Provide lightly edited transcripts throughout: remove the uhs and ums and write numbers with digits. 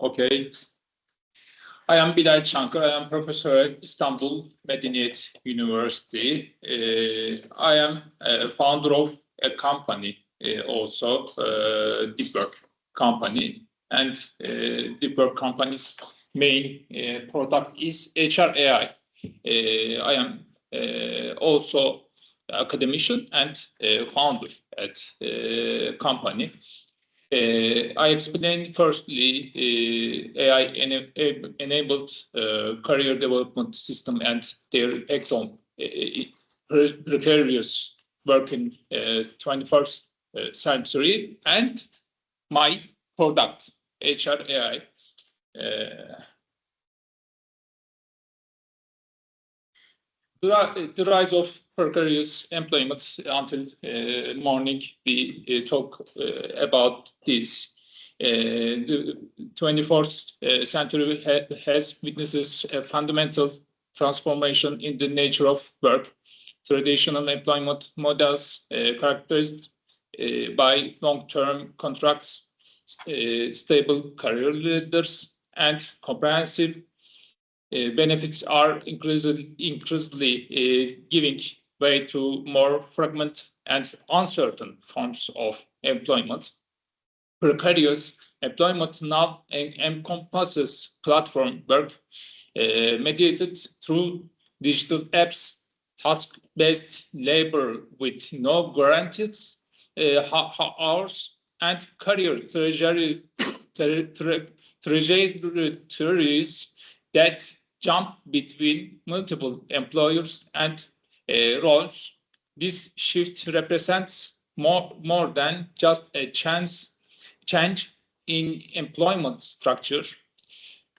Okay. I am Bilal Çankır. I am professor at Istanbul Medeniyet University. I am a founder of a company, also Deep Work company. And Deep Work company's main product is HR AI. I am also academician and founder at company. I explain firstly AI-enabled career development system and their impact on precarious work in 21st century, and my product, HR AI. The rise of precarious employment. Until morning, we talk about this. The 21st century has witnesses a fundamental transformation in the nature of work. Traditional employment models characterized by long-term contracts, stable career leaders, and comprehensive benefits are increasingly giving way to more fragmented and uncertain forms of employment. Precarious employment now encompasses platform work mediated through digital apps, task-based labor with no guaranteed hours, and career trajectories that jump between multiple employers and roles. This shift represents more than just a change in employment structure.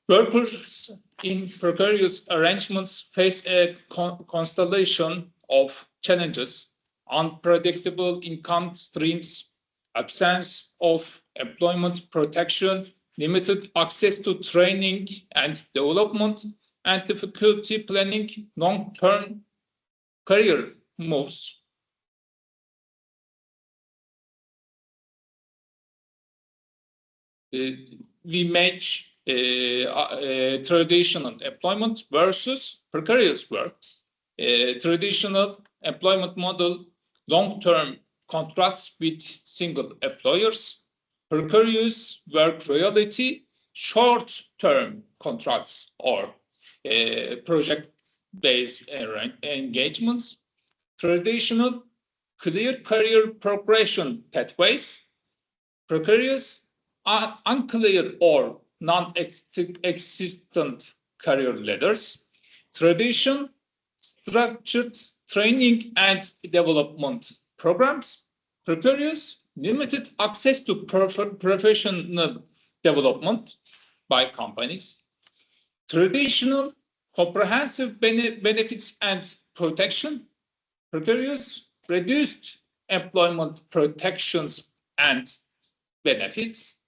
Workers in precarious arrangements face a constellation of challenges: unpredictable income streams, absence of employment protection, limited access to training and development, and difficulty planning long-term career moves. We match traditional employment versus precarious work. Traditional employment model, long-term contracts with single employers. Precarious work reality, short-term contracts or project-based engagements. Traditional, clear career progression pathways. Precarious, unclear or non-existent career ladders. Tradition, structured training and development programs. Precarious, limited access to professional development by companies. Traditional, comprehensive benefits and protection. Precarious, reduced employment protections and benefits.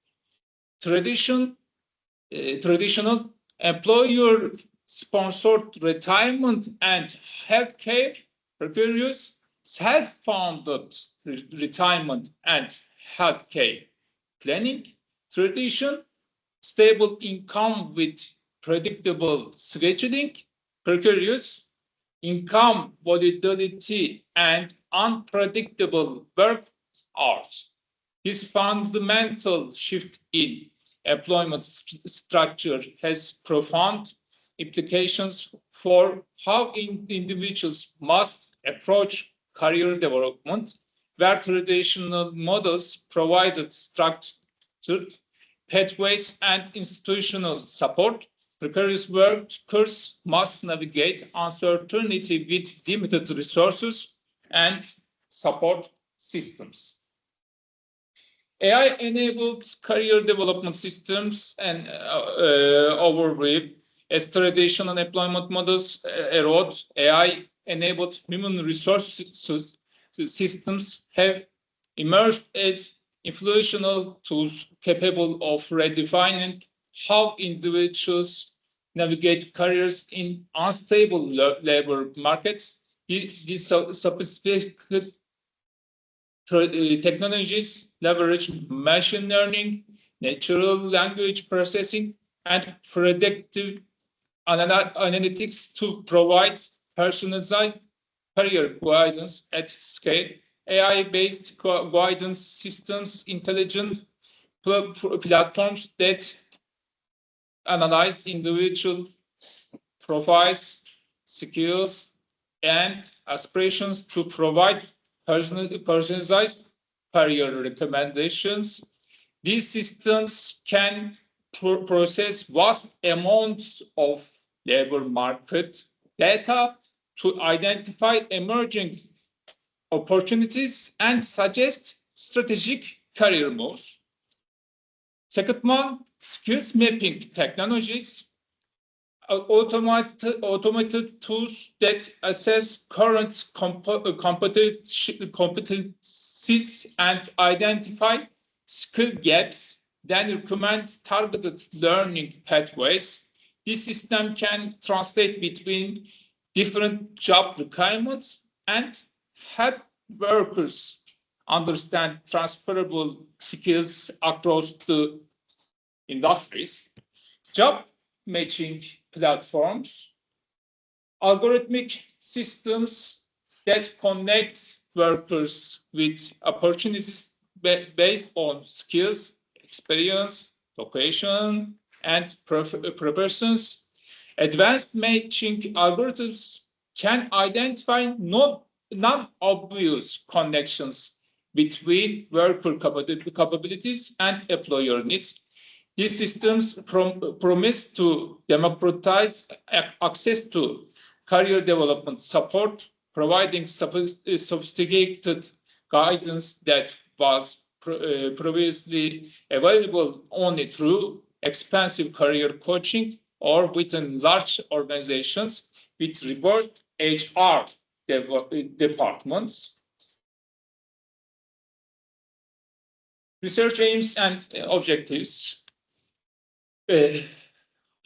Traditional, employer-sponsored retirement and healthcare. Precarious, self-funded retirement and healthcare planning. Tradition, stable income with predictable scheduling. Precarious, income volatility and unpredictable work hours. This fundamental shift in employment structure has profound implications for how individuals must approach career development, where traditional models provided structured pathways and institutional support. Precarious workers must navigate uncertainty with limited resources and support systems. AI-enabled career development systems and overview. As traditional employment models erode, AI-enabled human resources systems have emerged as influential tools capable of redefining how individuals navigate careers in unstable labor markets. These sophisticated technologies leverage machine learning, natural language processing, and predictive analytics to provide personalized career guidance at scale. AI-based guidance systems, intelligent platforms that analyze individual profiles, skills, and aspirations to provide personalized career recommendations. These systems can process vast amounts of labor market data to identify emerging opportunities and suggest strategic career moves. Second one, skills mapping technologies. Automated tools that assess current competencies and identify skill gaps, then recommend targeted learning pathways. This system can translate between different job requirements and help workers understand transferable skills across the industries. Job matching platforms, algorithmic systems that connect workers with opportunities based on skills, experience, location, and preferences. Advanced matching algorithms can identify non-obvious connections between worker capabilities and employer needs. These systems promise to democratize access to career development support, providing sophisticated guidance that was previously available only through expensive career coaching or within large organizations with rigorous HR departments. Research aims and objectives.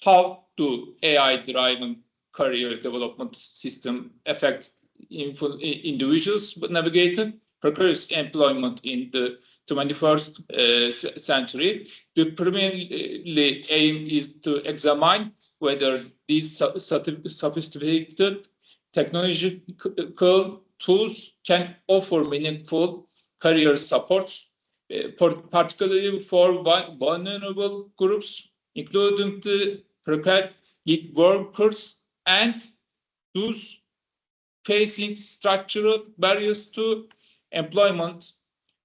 How do AI-driven career development system affect individuals navigating precarious employment in the 21st century? The primary aim is to examine whether these sophisticated technological tools can offer meaningful career support, particularly for vulnerable groups, including the prepared gig workers and those facing structural barriers to employment,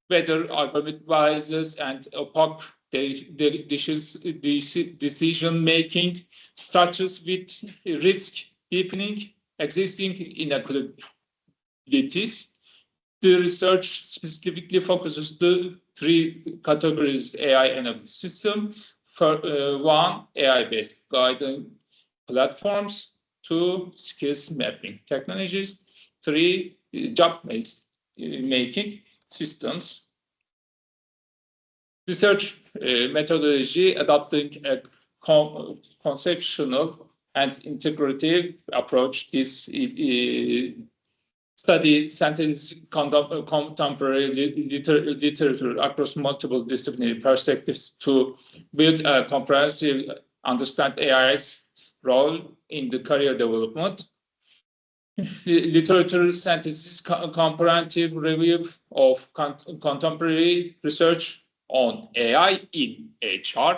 whether algorithmic biases and opaque decision-making structures with risk deepening existing inequalities. The research specifically focuses the three categories AI-enabled system. For one, AI-based guidance platforms. Two, skills mapping technologies. Three, job making systems. Research methodology adopting a conceptual and integrative approach. This study synthesizes contemporary literature across multiple disciplinary perspectives to build a comprehensive understand AI's role in the career development. Literature synthesis, comparative review of contemporary research on AI in HR,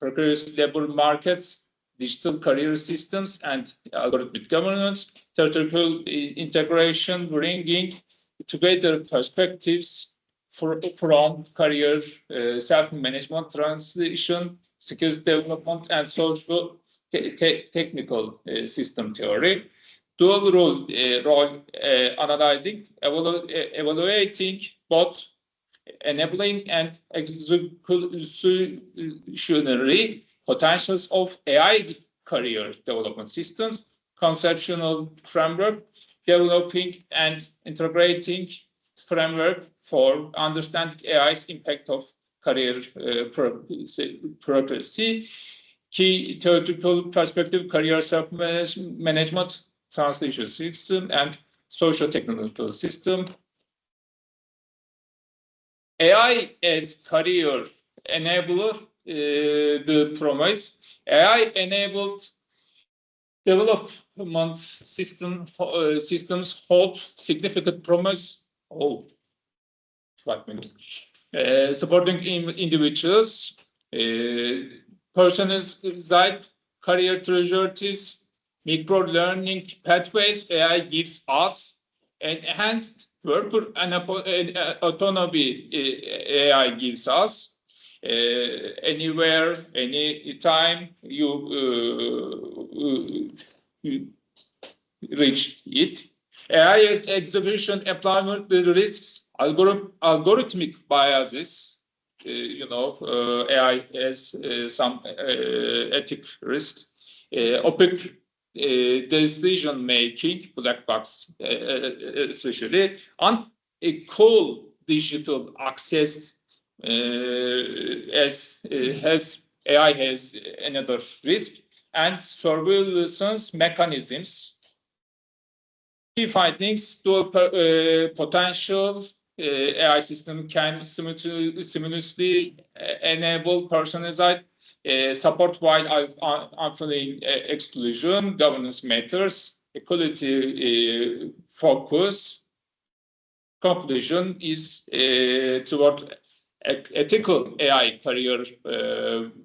precarious labor markets, digital career systems, and algorithmic governance, theoretical integration, bringing together perspectives from career self-management, transition, skills development, and social technical system theory. Dual role analyzing, evaluating both enabling and executionary potentials of AI career development systems, conceptual framework, developing and integrating framework for understanding AI's impact of career progress. Key theoretical perspective, career self-management, translation system, and social technological system. AI as career enable the promise. AI-enabled development systems hold significant promise. Oh, 5 minutes. Supporting individuals, personalized career trajectories, micro-learning pathways. AI gives us enhanced worker and autonomy. AI gives us anywhere, anytime you reach it. AI exhibition employment risks, algorithmic biases. AI has some ethic risks, opaque decision making, black box especially, unequal digital access, as AI has another risk, and surveillance mechanisms. Key findings: the potential AI system can simultaneously enable personalized support while avoiding exclusion. Governance matters, equality focus. Conclusion is toward ethical AI career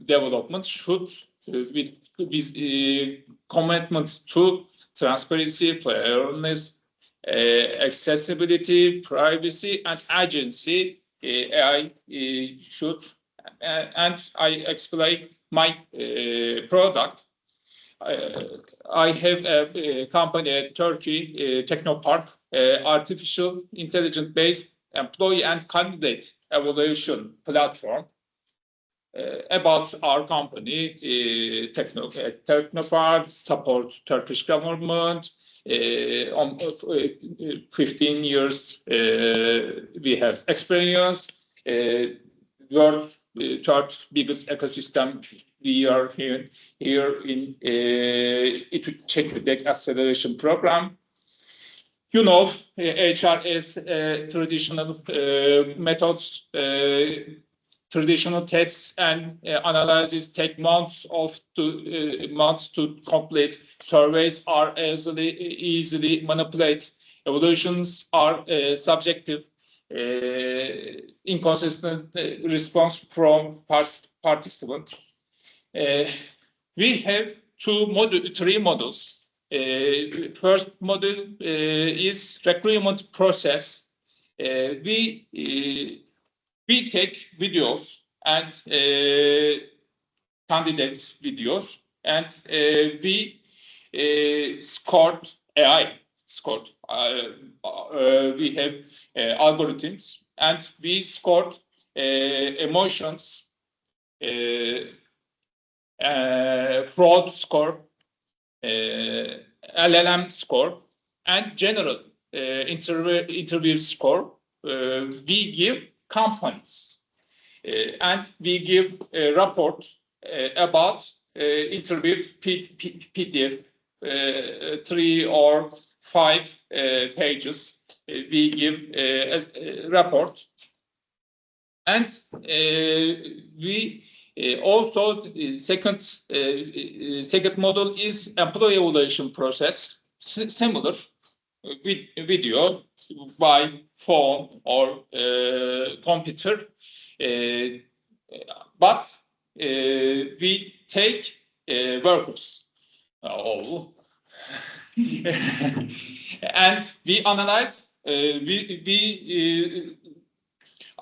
development should with commitments to transparency, fairness, accessibility, privacy, and agency. AI should, and I explain my product. I have a company at Turkey, Technopark, artificial intelligence-based employee and candidate evaluation platform. About our company, Technopark supports Turkish government. On 15 years, we have experience. World third biggest ecosystem. We are here in Czech acceleration program. HRS traditional methods, traditional tests and analysis take months to complete. Surveys are easily manipulated. Evaluations are subjective. Inconsistent response from participants. We have three models. First model is recruitment process. We take videos and candidates videos, and we scored AI. We have algorithms, and we scored emotions, fraud score, LLM score, and general interview score. We give companies, and we give a report about interview PDF, 3 or 5 pages. We give a report, and we also second model is employee evaluation process, similar with video by phone or computer, but we take workers. And we analyze, we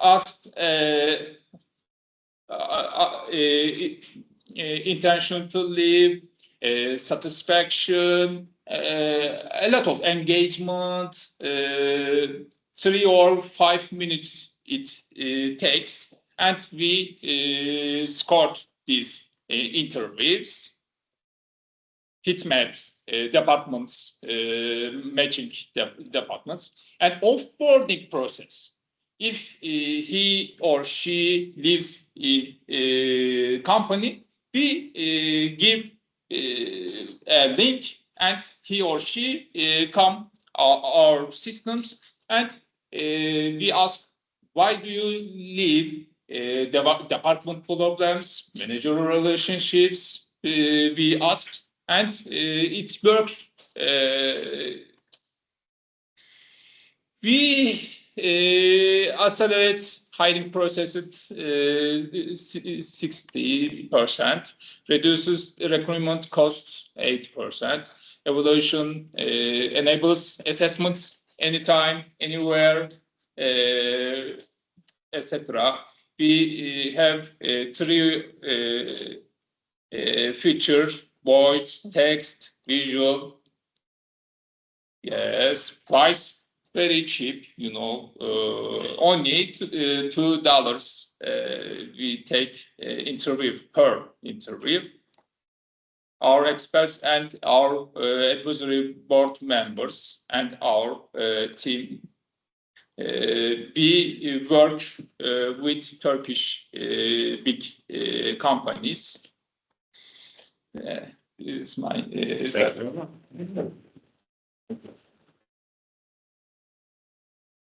asked intention to leave, satisfaction, a lot of engagement, 3 or 5 minutes it takes, and we scored these interviews. Heat maps, departments, matching departments, and offboarding process. If he or she leaves in a company, we give a link, and he or she come our systems, and we ask, why do you leave department problems, managerial relationships. We asked, and it works. We accelerate hiring processes 60%, reduces recruitment costs 8%. Evaluation enables assessments anytime, anywhere, etc. We have 3 features: voice, text, visual. Yes, price very cheap, you know, only $2 we take interview per interview. Our experts and our advisory board members and our team, we work with Turkish big companies. This is my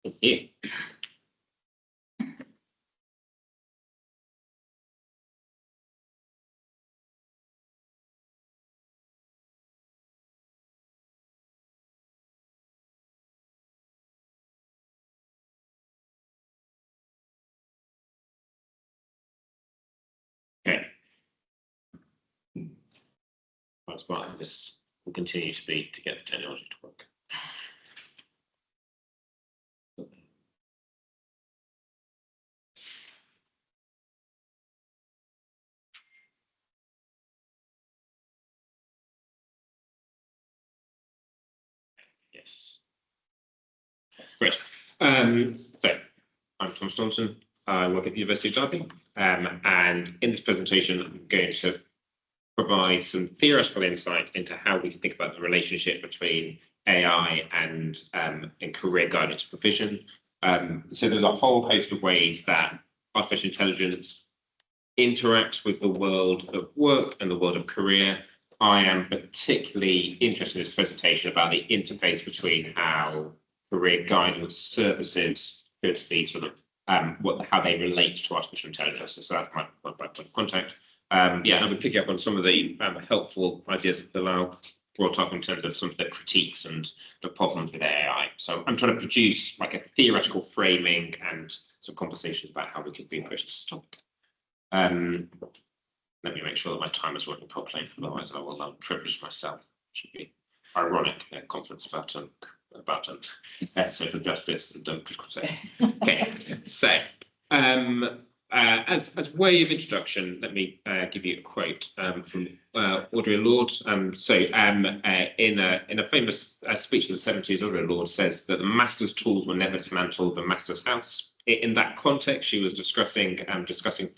Thank you. Okay. That's why this will continue to be to get the technology to work. Yes. Great. So I'm Thomas Johnson. I work at the University of Derby, and in this presentation, I'm going to provide some theoretical insight into how we can think about the relationship between AI and career guidance provision. So there's a whole host of ways that artificial intelligence interacts with the world of work and the world of career. I am particularly interested in this presentation about the interface between how career guidance services could be sort of how they relate to artificial intelligence. So that's my contact. Yeah, and I'll be picking up on some of the helpful ideas that Bilal brought up in terms of some of the critiques and the problems with AI. So I'm trying to produce like a theoretical framing and some conversations about how we could approach this topic. Let me make sure that my time is working properly, otherwise I will privilege myself. It should be ironic conference about social justice and critical. Okay, so as way of introduction, let me give you a quote from Audre Lorde. In a famous speech in the 70s, Audre Lorde says that the master's tools will never dismantle the master's house. In that context, she was discussing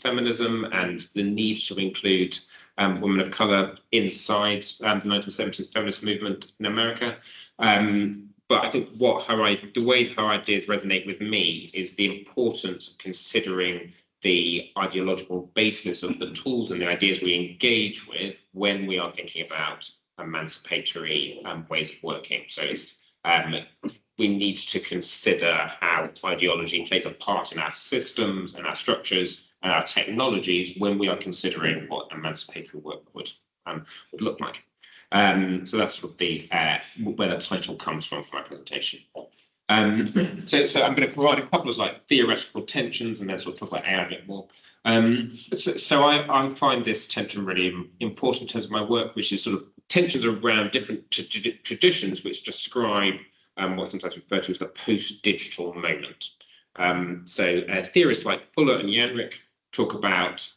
feminism and the need to include women of color inside the 1970s feminist movement in America. But I think the way her ideas resonate with me is the importance of considering the ideological basis of the tools and the ideas we engage with when we are thinking about emancipatory ways of working. So we need to consider how ideology plays a part in our systems and our structures and our technologies when we are considering what emancipatory work would look like. So that's sort of where the title comes from for my presentation. So I'm going to provide a couple of theoretical tensions and then sort of talk about AI a bit more. So I find this tension really important in terms of my work, which is sort of tensions around different traditions which describe what's sometimes referred to as the post-digital moment. Theorists like Fuller and Yanrick talk about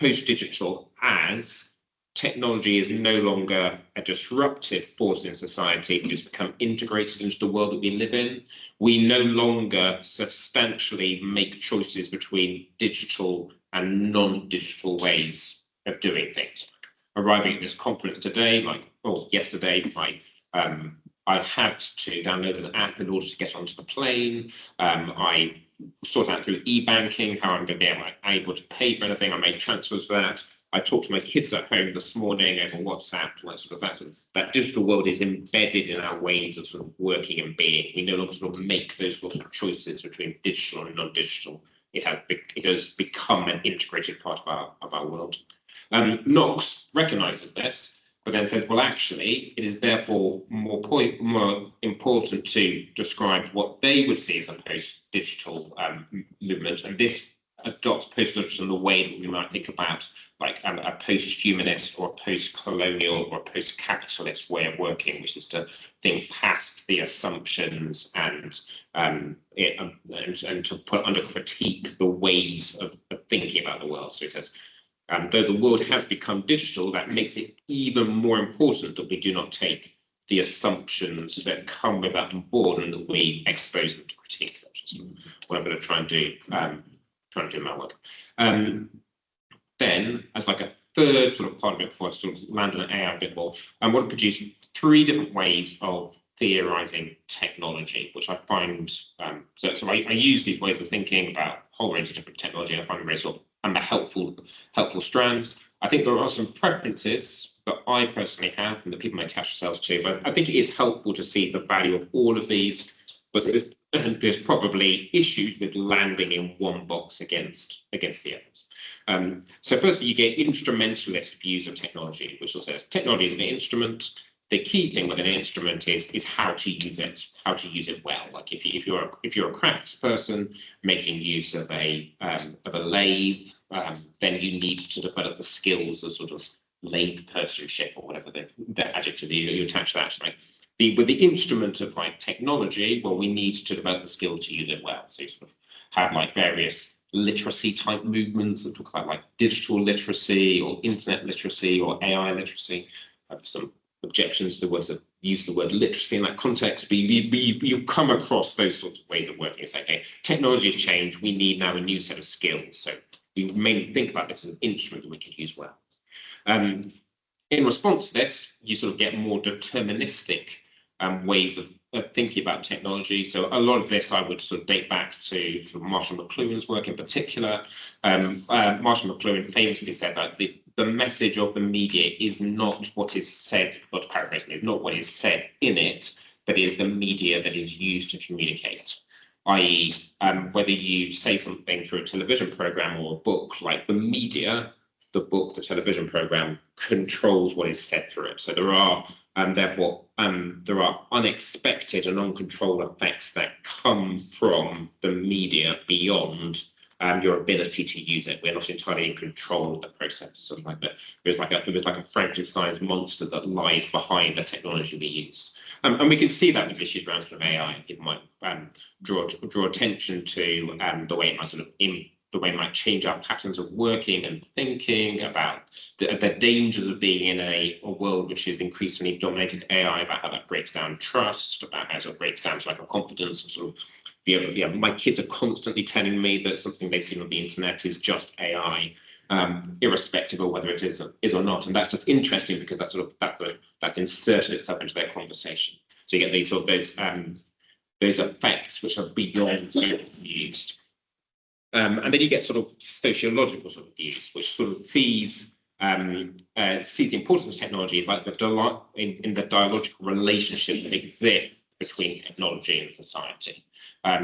post-digital as technology is no longer a disruptive force in society, it has become integrated into the world that we live in. We no longer substantially make choices between digital and non-digital ways of doing things. Arriving at this conference today, yesterday, I had to download an app in order to get onto the plane. I sort out through e-banking how I'm going to be able to pay for anything. I made transfers for that. I talked to my kids at home this morning over WhatsApp. That digital world is embedded in our ways of working and being. We no longer make those choices between digital and non-digital it has become an integrated part of our world. Knox recognises this, but then said, well, actually, it is therefore more important to describe what they would see as a post-digital movement, and this adopts post-digital in the way that we might think about like a post-humanist or a post-colonial or a post-capitalist way of working, which is to think past the assumptions and to put under critique the ways of thinking about the world. So it says, though the world has become digital, that makes it even more important that we do not take the assumptions that come with that on board and that we expose them to critique, which is what I'm going to try and do. Trying to do my work. Then, as like a third sort of part of it, before I sort of land on AI a bit more, I want to produce 3 different ways of theorizing technology, which I find, so I use these ways of thinking about a whole range of different technology, and I find them very sort of helpful strands. I think there are some preferences that I personally have and that people may attach themselves to, but I think it is helpful to see the value of all of these, but there's probably issues with landing in one box against the others. So firstly, you get instrumentalist views of technology, which will says technology is an instrument. The key thing with an instrument is how to use it well. Like if you're a crafts person making use of a lathe, then you need to develop the skills of sort of lathe personship or whatever the adjective you attach that to. Right? With the instrument of like technology, well, we need to develop the skill to use it well. So you sort of have like various literacy type movements that talk about like digital literacy or internet literacy or AI literacy. I have some objections to the words that use the word literacy in that context, but you come across those sorts of ways of working. It's like, okay, technology has changed. We need now a new set of skills. So we mainly think about this as an instrument that we can use well. In response to this, you sort of get more deterministic ways of thinking about technology. So a lot of this I would sort of date back to sort of Marshall McLuhan's work in particular. Marshall McLuhan famously said that the message of the media is not what is said, but paraphrasing, is not what is said in it, but is the media that is used to communicate. I.e., whether you say something through a television program or a book, like the media, the book, the television program controls what is said through it. So there are therefore there are unexpected and uncontrolled effects that come from the media beyond your ability to use it. We're not entirely in control of the process. Something like that. There's like a Frankenstein's monster that lies behind the technology we use, and we can see that with issues around sort of AI. It might draw attention to the way it might sort of the way it might change our patterns of working and thinking, about the dangers of being in a world which is increasingly dominated AI, about how that breaks down trust, about how it sort of breaks down like a confidence of sort of, my kids are constantly telling me that something they've seen on the internet is just AI, irrespective of whether it is or not. And that's just interesting because that's inserted itself into their conversation. So you get these sort of those effects which are beyond used. And then you get sort of sociological sort of views, which sort of sees the importance of technology as like in the dialogical relationship that exists between technology and society.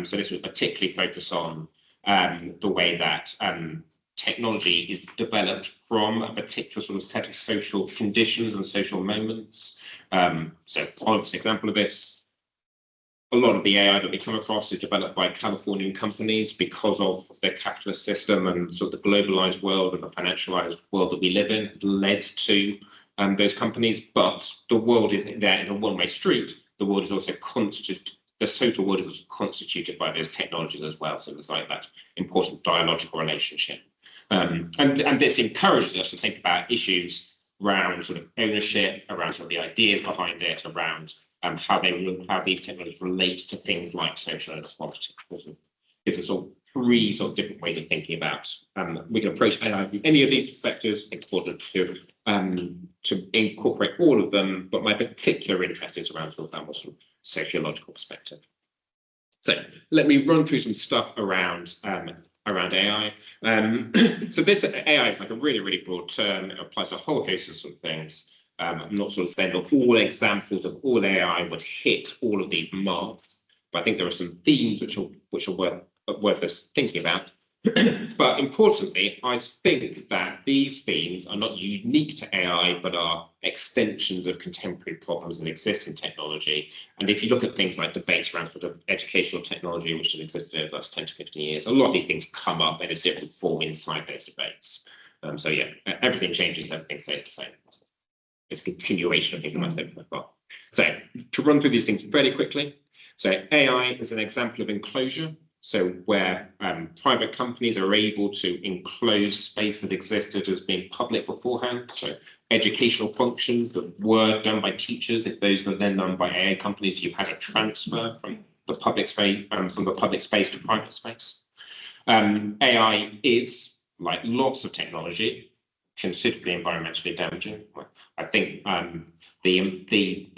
So this would particularly focus on the way that technology is developed from a particular sort of set of social conditions and social moments. So obvious example of this, a lot of the AI that we come across is developed by Californian companies because of the capitalist system and sort of the globalized world and the financialized world that we live in led to those companies. But the world is there in a one-way street. The world is also the social world is constituted by those technologies as well. So there's like that important dialogical relationship. And this encourages us to think about issues around sort of ownership, around sort of the ideas behind it, around how these technologies relate to things like social inequality. It's a sort of 3 sort of different ways of thinking about. We can approach AI from any of these perspectives. It's important to incorporate all of them, but my particular interest is around sort of that more sort of sociological perspective. So let me run through some stuff around AI. So this AI is like a really, really broad term. It applies to a whole host of sort of things. I'm not sort of saying that all examples of all AI would hit all of these marks, but I think there are some themes which are worth us thinking about. But importantly, I think that these themes are not unique to AI, but are extensions of contemporary problems that exist in technology. And if you look at things like debates around sort of educational technology, which has existed over the last 10 to 15 years, a lot of these things come up in a different form inside those debates. So yeah, everything changes, everything stays the same. It's a continuation of thinking about it before. So to run through these things very quickly. So AI is an example of enclosure. So where private companies are able to enclose space that existed as being public beforehand. So educational functions that were done by teachers, if those were then done by AI companies, you've had a transfer from the public space to private space. AI is, like lots of technology, considerably environmentally damaging. I think the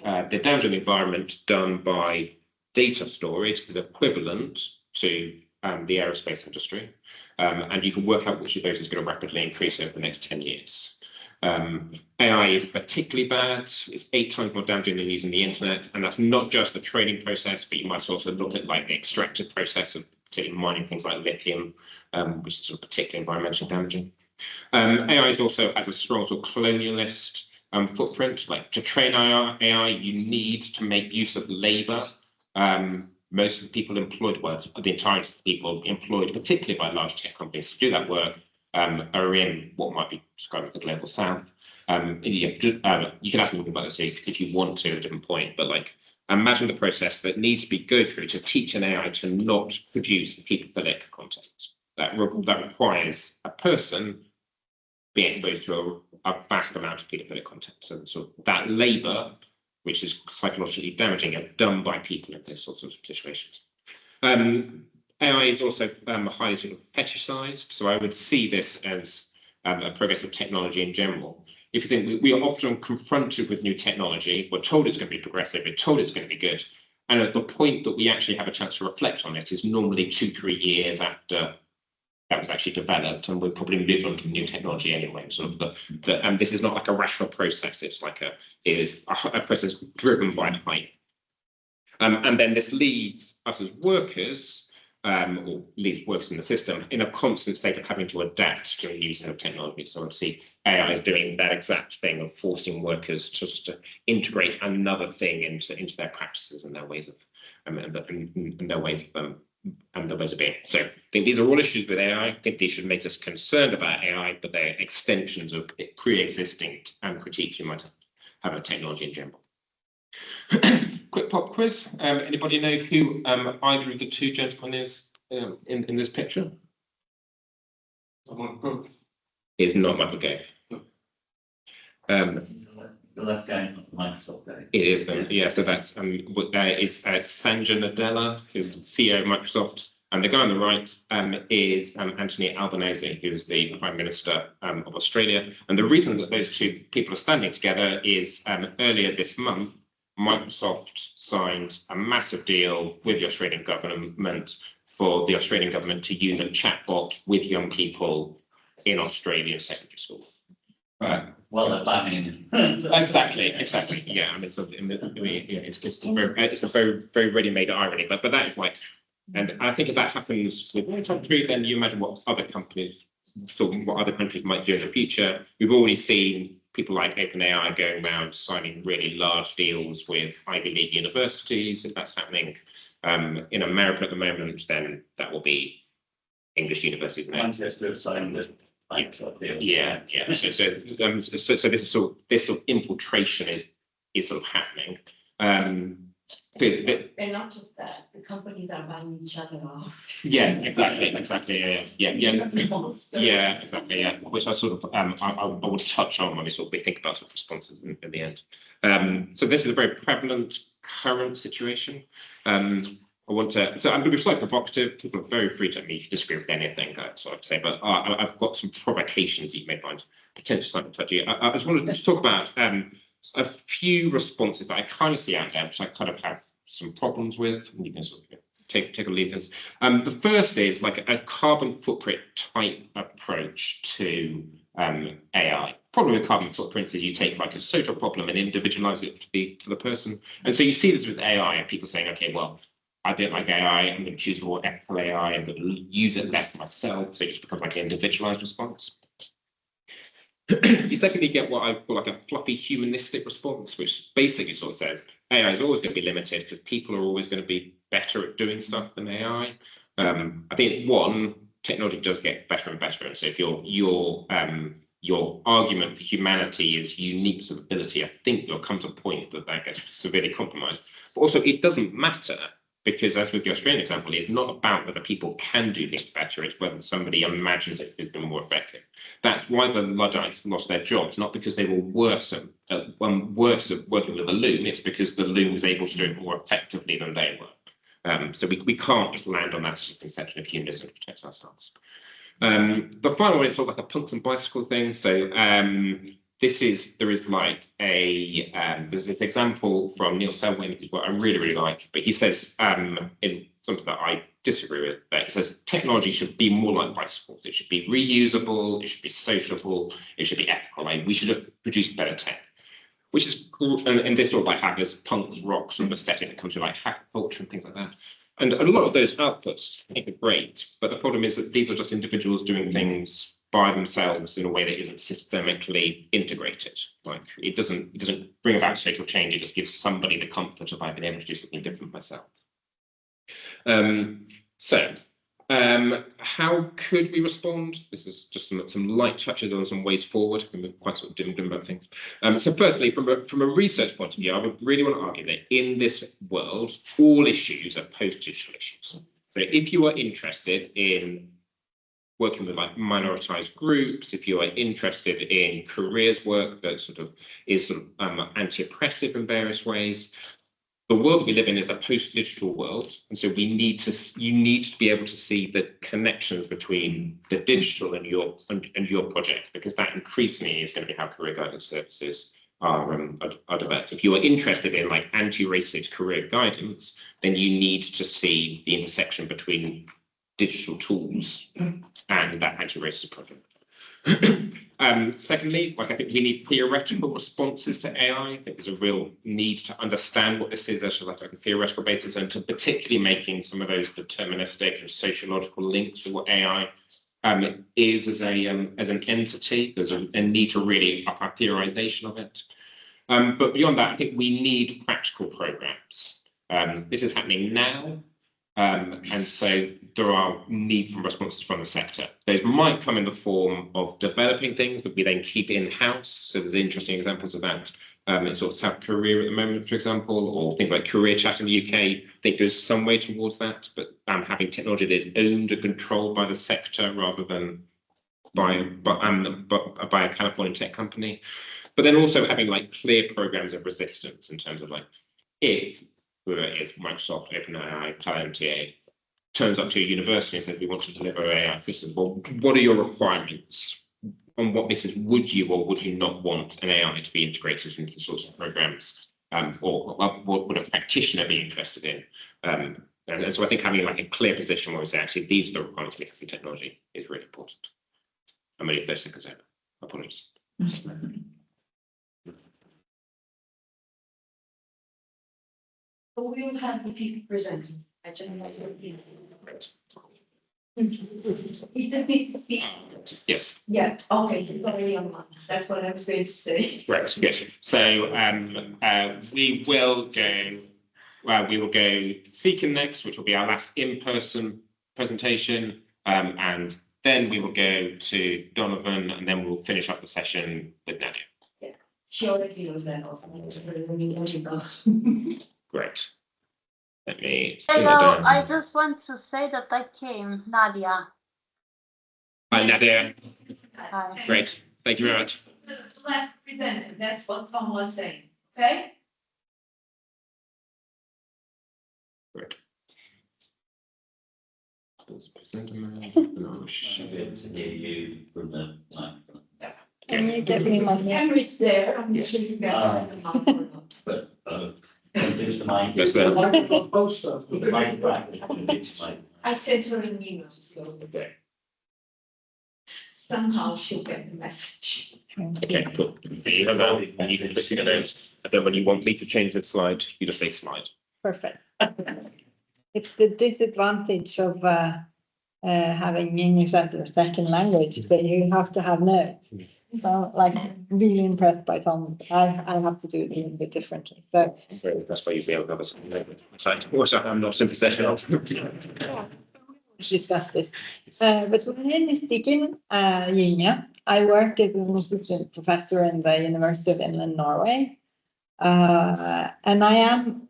damage on the environment done by data storage is equivalent to the aerospace industry, and you can work out which of those is going to rapidly increase over the next 10 years. AI is particularly bad. It's 8 times more damaging than using the internet, and that's not just the trading process, but you might also look at like the extractive process of particularly mining things like lithium, which is sort of particularly environmentally damaging. AI is also has a strong sort of colonialist footprint. Like to train AI, you need to make use of labor. Most of the people employed, well, the entirety of the people employed, particularly by large tech companies to do that work, are in what might be described as the global south. You can ask me about this if you want to at a different point, but like imagine the process that needs to be go through to teach an AI to not produce pedophilic content. That requires a person being exposed to a vast amount of pedophilic content. So that labor, which is psychologically damaging, are done by people in these sorts of situations. AI is also highly sort of fetishized. So I would see this as a progress of technology in general. If you think we are often confronted with new technology, we're told it's going to be progressive, we're told it's going to be good. And at the point that we actually have a chance to reflect on it is normally 2-3 years after that was actually developed, and we'll probably move on to new technology anyway. Sort of and this is not like a rational process. It's like a process driven by hype. And then this leads us as workers, or leaves workers in the system in a constant state of having to adapt to the use of technology. So obviously AI is doing that exact thing of forcing workers just to integrate another thing into their practices and their ways of being. So I think these are all issues with AI. I think these should make us concerned about AI, but they're extensions of pre-existing critiques you might have of technology in general. Quick pop quiz. Anybody know who either of the two gentlemen is in this picture? It is not Michael Gove. The left guy is not Microsoft guy. It is them, yeah. So that's it's Satya Nadella, who's CEO of Microsoft, and the guy on the right is Anthony Albanese, who is the Prime Minister of Australia. And the reason that those two people are standing together is earlier this month, Microsoft signed a massive deal with the Australian government for the Australian government to use a chatbot with young people in Australian secondary school. Well, they're banning. Exactly. Yeah, I mean, it's just it's a very ready-made irony, but that is like, and I think if that happens with one country, then you imagine what other countries might do in the future. We've already seen people like OpenAI going around signing really large deals with Ivy League universities. If that's happening in America at the moment, then that will be English universities. Manchester signed the Microsoft deal. Yeah. So this sort of infiltration is sort of happening. They're not just that, the companies are buying each other off. Yeah, exactly. Yeah, exactly. Yeah, which I sort of I want to touch on when we sort of think about sort of responses in the end. So this is a very prevalent current situation. So I'm going to be slightly provocative. People are very free to disagree with anything, so I'd say, but I've got some provocations that you may find potentially slightly touchy. I just wanted to talk about a few responses that I kind of see out there, which I kind of have some problems with, and you can sort of take a lead this. The first is like a carbon footprint type approach to AI. Problem with carbon footprints is you take like a social problem and individualize it for the person. And so you see this with AI and people saying, okay, well, I don't like AI, I'm going to choose more ethical AI, I'm going to use it less myself, so it just becomes like an individualized response. You secondly get what I call like a fluffy humanistic response, which basically sort of says AI is always going to be limited because people are always going to be better at doing stuff than AI. I think technology does get better and better, and so if your argument for humanity is uniqueness of ability, I think there'll come to a point that gets severely compromised. But also, it doesn't matter. Because as with the Australian example, it's not about whether people can do things better, it's whether somebody imagines it has been more effective. That's why the Luddites lost their jobs, not because they were worse at working with the loom, it's because the loom was able to do it more effectively than they were. So we can't just land on that sort of conception of humanism to protect ourselves. The final one is sort of like a punks and bicycle thing. So there's an example from Neil Selwyn, who's what I really like, but he says in something that I disagree with, that he says technology should be more like bicycles. It should be reusable, it should be sociable, it should be ethical. Like we should have produced better tech, which is cool. And this sort of like hackers, punk rock sort of aesthetic that comes to like hacker culture and things like that. And a lot of those outputs I think are great, but the problem is that these are just individuals doing things by themselves in a way that isn't systemically integrated. Like it doesn't bring about social change, it just gives somebody the comfort of I've been able to do something different myself. How could we respond? This is just some light touches on some ways forward. We're quite sort of dim about things. So firstly, from a research point of view, I would really want to argue that in this world, all issues are post-digital issues. So if you are interested in working with like minoritized groups, if you are interested in careers work that is anti-oppressive in various ways, the world we live in is a post-digital world, and so you need to be able to see the connections between the digital and your project, because that increasingly is going to be how career guidance services are developed. If you are interested in like anti-racist career guidance, then you need to see the intersection between digital tools and that anti-racist project. Secondly, like I think we need theoretical responses to AI. I think there's a real need to understand what this is as like a theoretical basis, and to particularly making some of those deterministic and sociological links to what AI is as an entity. There's a need to really up our theorization of it. But beyond that, I think we need practical programs. This is happening now. And so there are need for responses from the sector. Those might come in the form of developing things that we then keep in-house. So there's interesting examples of that in sort of South Korea at the moment, for example, or things like Career Chat in the UK. I think goes some way towards that, but having technology that is owned and controlled by the sector rather than by a Californian tech company. But then also having like clear programs of resistance in terms of like, if Microsoft, OpenAI, Palantir turns up to a university and says we want to deliver AI systems, well, what are your requirements? On what basis would you or would you not want an AI to be integrated into the sorts of programs, or what would a practitioner be interested in? And so I think having like a clear position where we say actually these are the requirements we have for technology is really important. I'm only 30 seconds over. Apologies. We'll have the people presenting. I just like to see. It needs to speak. Yes. Yeah, okay, very online. That's what I was going to say. Right, good. So we will go Seeking next, which will be our last in-person presentation, and then we will go to Donovan, and then we'll finish off the session with Nadia. Yeah, she already knows that also. Great. Let me. Hello, I just want to say that I came, Nadia. Hi, Nadia. Hi. Great. Thank you very much. Let's present it. That's what Tom was saying. Okay? Great. Should be able to hear you from the microphone. Can you get me my Camera's there. I'm Yes. sure you got it. But there's the mic. That's there. The mic back. I sent her an email, so Okay. somehow she'll get the message. Okay, cool. You have that. You can click it out. And then when you want me to change the slide, you just say slide. Perfect. it's the disadvantage of having English as your second language, so you have to have notes. So, like, really impressed by Tom. I have to do it a little bit differently. So, I'm very impressed by you being able to have a second language, which I'm not in possession of. discuss this. But my name is Stigen Gynge. I work as an assistant professor in the University of Inland Norway. And I am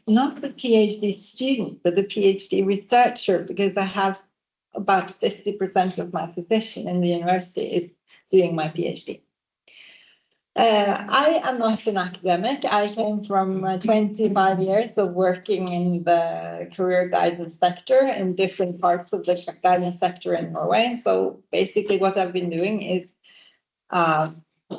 not the PhD student, but the PhD researcher, because I have about 50% of my position in the university is doing my PhD. I am not an academic. I came from 25 years of working in the career guidance sector in different parts of the guidance sector in Norway. So basically what I've been doing is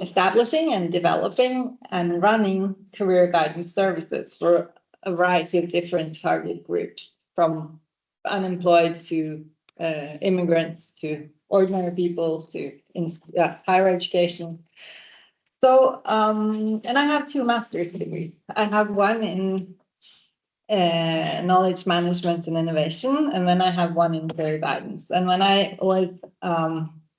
establishing and developing and running career guidance services for a variety of different target groups, from unemployed to immigrants to ordinary people to higher education. So, and I have 2 master's degrees. I have one in knowledge management and innovation, and then I have one in career guidance. And when I was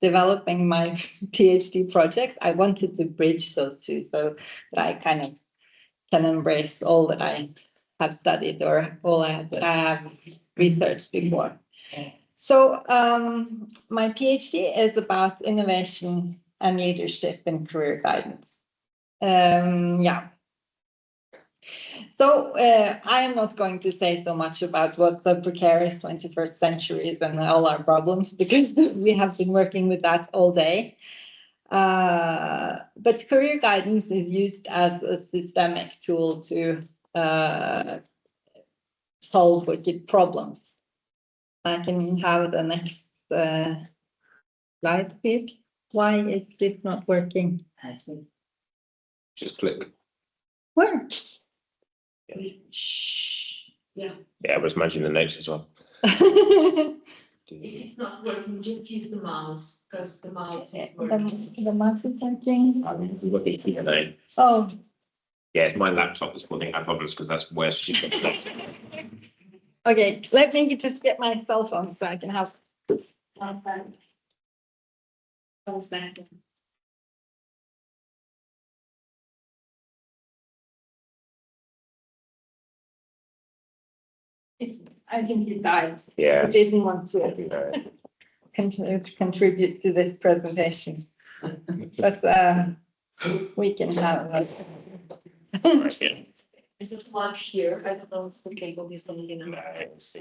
developing my PhD project, I wanted to bridge those two so that I kind of can embrace all that I have studied or all that I have researched before. So my PhD is about innovation and leadership in career guidance. Yeah. So I am not going to say so much about what the precarious 21st century is and all our problems, because we have been working with that all day. But career guidance is used as a systemic tool to solve wicked problems. I can have the next slide, please. Why is this not working? Just click. Where? Yeah, Yeah, I was managing the notes as well. if it's not working, just use the mouse, because the mouse is working. The mouse is working. I'm looking here now. Oh, Yeah, it's my laptop that's causing our problems because that's where she's got the notes. okay. Let me just get my cell phone so I can have. I think it died. Yeah. It didn't want to contribute to this presentation. But we can have. Right, yeah. Is it one here? I don't know if the cable is on, you know. No, it's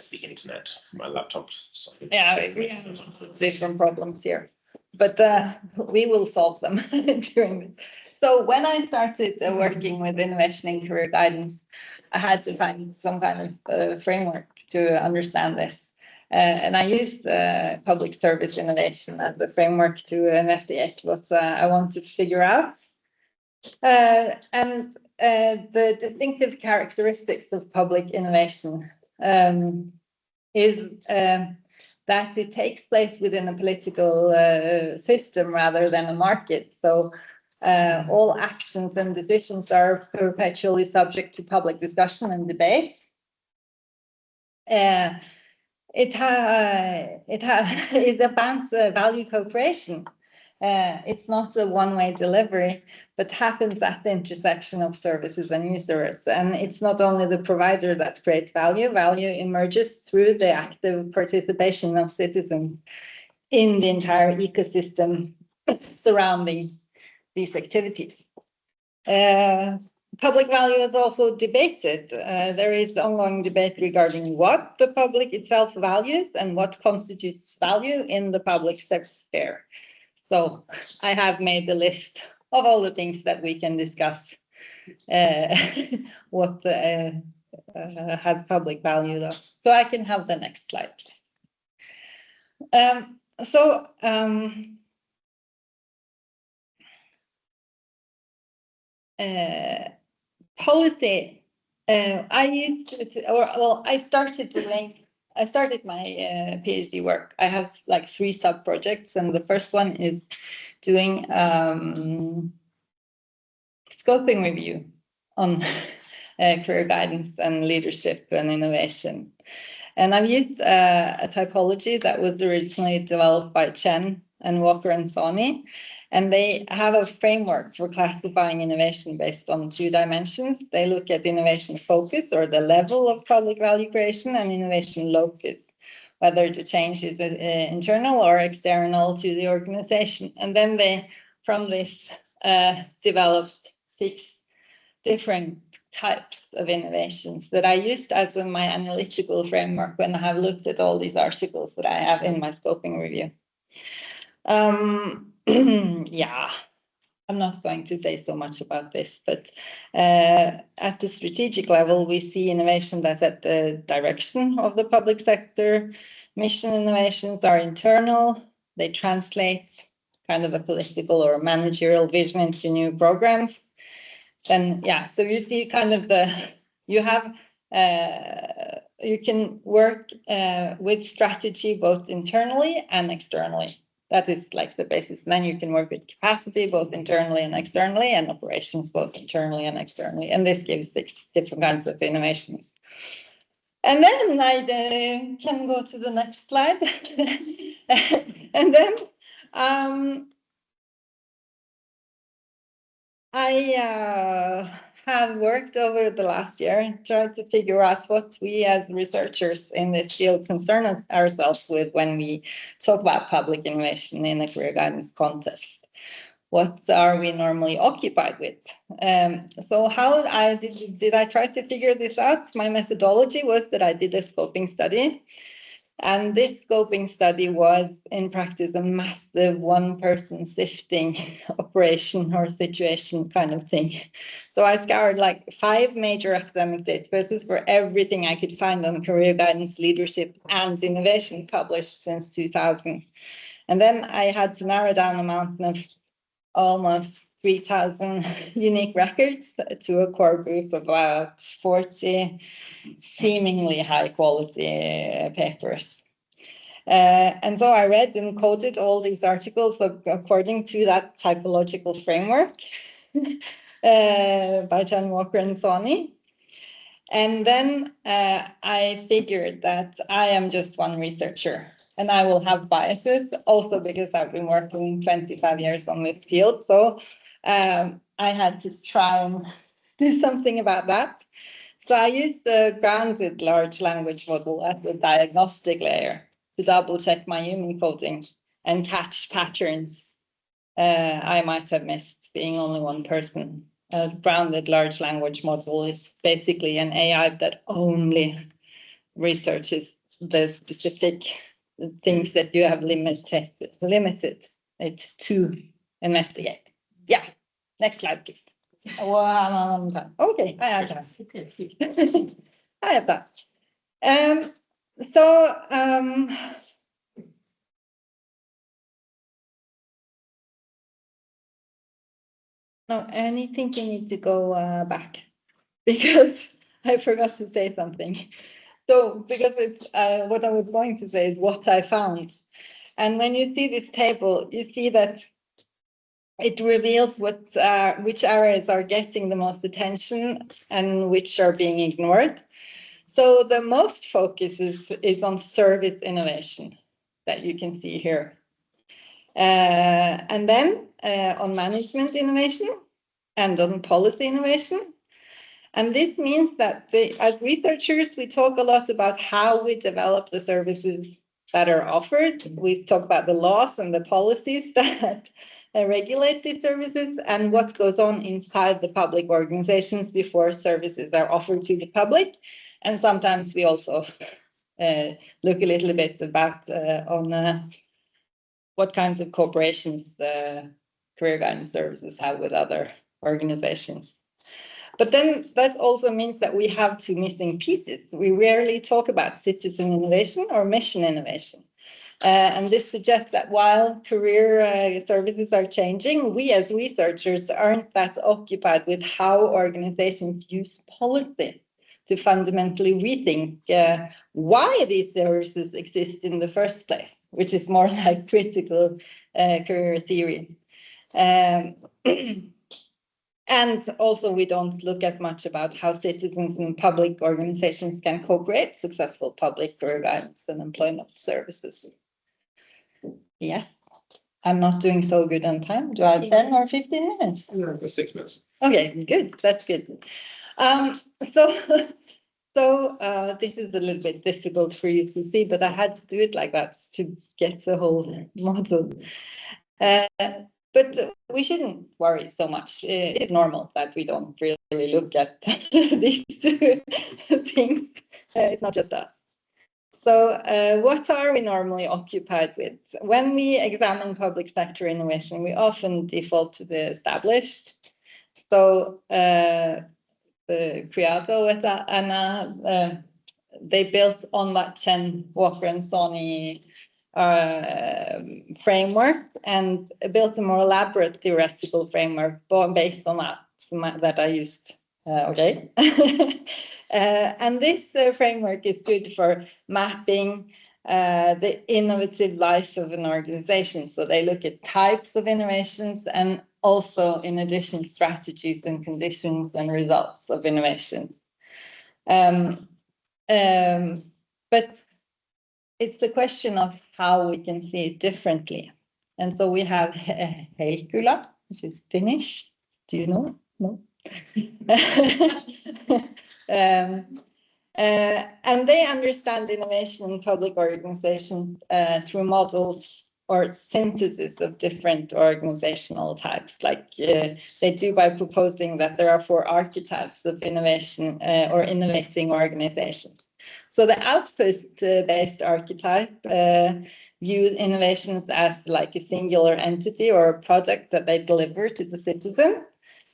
the internet. My laptop. Yeah, we have different problems here, but we will solve them during this. So when I started working with innovation and career guidance, I had to find some kind of framework to understand this. And I used public service innovation as the framework to investigate what I want to figure out. And the distinctive characteristics of public innovation is that it takes place within a political system rather than a market. So all actions and decisions are perpetually subject to public discussion and debate. It advances value co-creation. It's not a one-way delivery, but happens at the intersection of services and users. And it's not only the provider that creates value, value emerges through the active participation of citizens in the entire ecosystem surrounding these activities. Public value is also debated. There is ongoing debate regarding what the public itself values and what constitutes value in the public sphere. So I have made the list of all the things that we can discuss. What has public value though. So I can have the next slide. Policy. I started my PhD work. I have like 3 sub-projects, and the first one is doing scoping review on career guidance and leadership and innovation. And I've used a typology that was originally developed by Chen and Walker and Soni. And they have a framework for classifying innovation based on 2 dimensions. They look at innovation focus, or the level of public value creation, and innovation locus, whether the change is internal or external to the organization. And then they, from this, developed 6 different types of innovations that I used as in my analytical framework when I have looked at all these articles that I have in my scoping review. Yeah, I'm not going to say so much about this, but at the strategic level, we see innovation that's at the direction of the public sector. Mission innovations are internal. They translate kind of a political or managerial vision into new programs. And yeah, so you see kind of you can work with strategy both internally and externally. That is like the basis. And then you can work with capacity both internally and externally, and operations both internally and externally. And this gives 6 different kinds of innovations. And then I can go to the next slide. And then I have worked over the last year and tried to figure out what we as researchers in this field concern ourselves with when we talk about public innovation in a career guidance context. What are we normally occupied with? So how did I try to figure this out? My methodology was that I did a scoping study. And this scoping study was, in practice, a massive one-person sifting operation or situation kind of thing. So I scoured like 5 major academic databases for everything I could find on career guidance, leadership, and innovation published since 2000. And then I had to narrow down a mountain of almost 3,000 unique records to a core group of about 40 seemingly high quality papers. And so I read and quoted all these articles according to that typological framework by Chen, Walker and Soni. And then I figured that I am just one researcher and I will have biases also because I've been working 25 years on this field. So I had to try and do something about that. So I used the grounded large language model as a diagnostic layer to double check my human coding and catch patterns I might have missed being only one person. A grounded large language model is basically an AI that only researches the specific things that you have limited it to investigate. Yeah, next slide, please. Okay, I have that. I have that. No, I think you need to go back because I forgot to say something. So because it's what I was going to say is what I found. And when you see this table, you see that it reveals which areas are getting the most attention and which are being ignored. So the most focus is on service innovation that you can see here. And then on management innovation and on policy innovation. And this means that as researchers, we talk a lot about how we develop the services that are offered. We talk about the laws and the policies that regulate these services and what goes on inside the public organizations before services are offered to the public. And sometimes we also look a little bit about on what kinds of cooperations the career guidance services have with other organizations. But then that also means that we have 2 missing pieces. We rarely talk about citizen innovation or mission innovation. And this suggests that while career services are changing, we as researchers aren't that occupied with how organizations use policy to fundamentally rethink why these services exist in the first place, which is more like critical career theory. And also, we don't look as much about how citizens and public organizations can co-create successful public career guidance and employment services. Yes, I'm not doing so good on time. Do I have 10 or 15 minutes? For 6 minutes. Okay, good. That's good. This is a little bit difficult for you to see, but I had to do it like that to get the whole model. But we shouldn't worry so much. It's normal that we don't really look at these two things. It's not just us. So what are we normally occupied with? When we examine public sector innovation, we often default to the established. So the Creato and they built on that Chen, Walker and Sony framework and built a more elaborate theoretical framework based on that I used. Okay. And this framework is good for mapping the innovative life of an organization. So they look at types of innovations and also, in addition, strategies and conditions and results of innovations. But it's the question of how we can see it differently. And so we have Heikkula, which is Finnish. Do you know? No? And they understand innovation in public organizations through models or synthesis of different organizational types, like they do by proposing that there are 4 archetypes of innovation or innovating organizations. So the output-based archetype views innovations as like a singular entity or a product that they deliver to the citizen.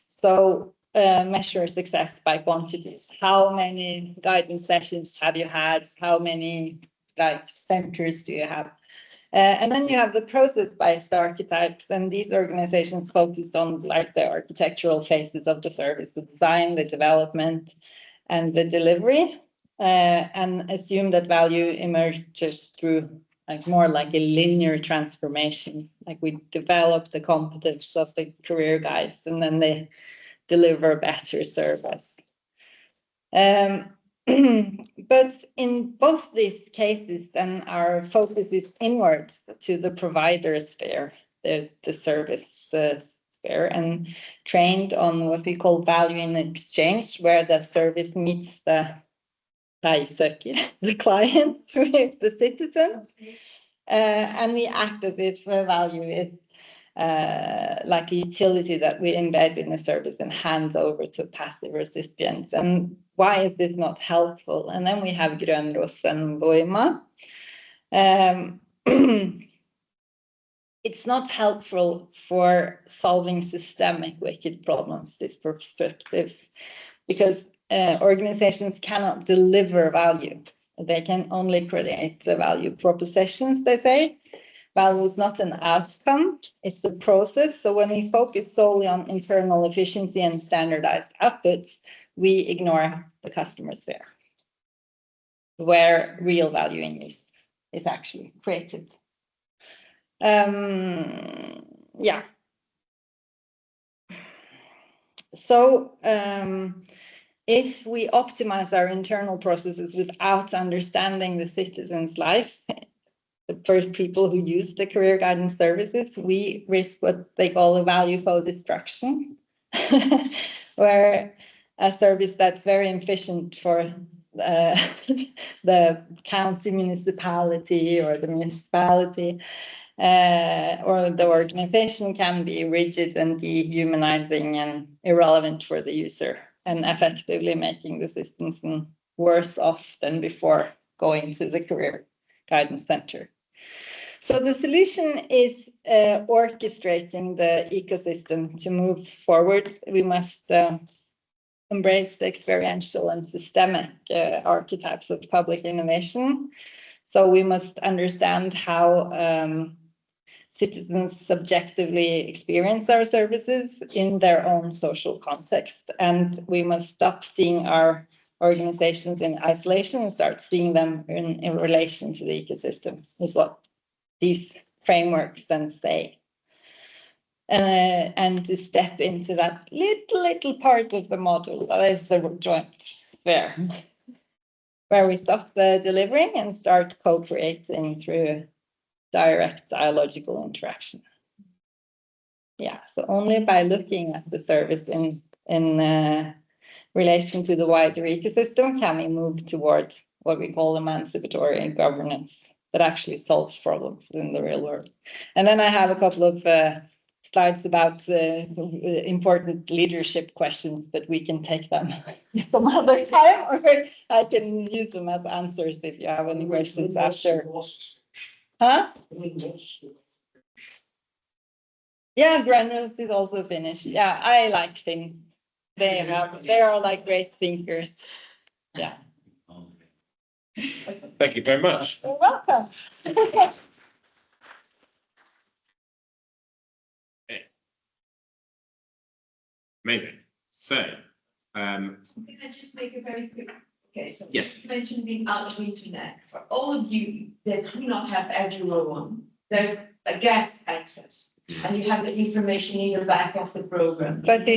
So measure success by quantities. How many guidance sessions have you had? How many centers do you have? And then you have the process-based archetypes, and these organizations focus on the architectural phases of the service, the design, the development, and the delivery, and assume that value emerges through more like a linear transformation. Like we develop the competence of the career guides, and then they deliver better service. But in both these cases, then our focus is inwards to the provider sphere, the service sphere, and trained on what we call value in exchange, where the service meets the client with the citizen, and we act as if value is like a utility that we embed in the service and hand over to passive recipients. And why is this not helpful? And then we have Grönros and Boima. It's not helpful for solving systemic wicked problems, these perspectives, because organizations cannot deliver value. They can only create value propositions, they say. Value is not an outcome, it's a process. So when we focus solely on internal efficiency and standardized outputs, we ignore the customer sphere, where real value in use is actually created. Yeah. So if we optimize our internal processes without understanding the citizen's life, the first people who use the career guidance services, we risk what they call a value flow destruction, where a service that's very efficient for the county municipality or the municipality or the organization can be rigid and dehumanizing and irrelevant for the user, and effectively making the system worse off than before going to the career guidance center. So the solution is orchestrating the ecosystem to move forward. We must embrace the experiential and systemic archetypes of public innovation. So we must understand how citizens subjectively experience our services in their own social context. And we must stop seeing our organizations in isolation and start seeing them in relation to the ecosystem, is what these frameworks then say. and to step into that little part of the model that is the joint sphere, where we stop delivering and start co-creating through direct dialogical interaction. Yeah, so only by looking at the service in relation to the wider ecosystem can we move towards what we call emancipatory governance that actually solves problems in the real world. And then I have a couple of slides about important leadership questions, but we can take them some other time, or I can use them as answers if you have any questions after. Huh? Yeah, Granules is also finished. Yeah, I like things. They are like great thinkers. Yeah. Thank you very much. You're welcome. Amazing. So, Can I just make a very quick, okay, so. Yes. You mentioned the Algorithmic. For all of you that do not have Agile one, there's a guest access. And you have the information in the back of the program. But that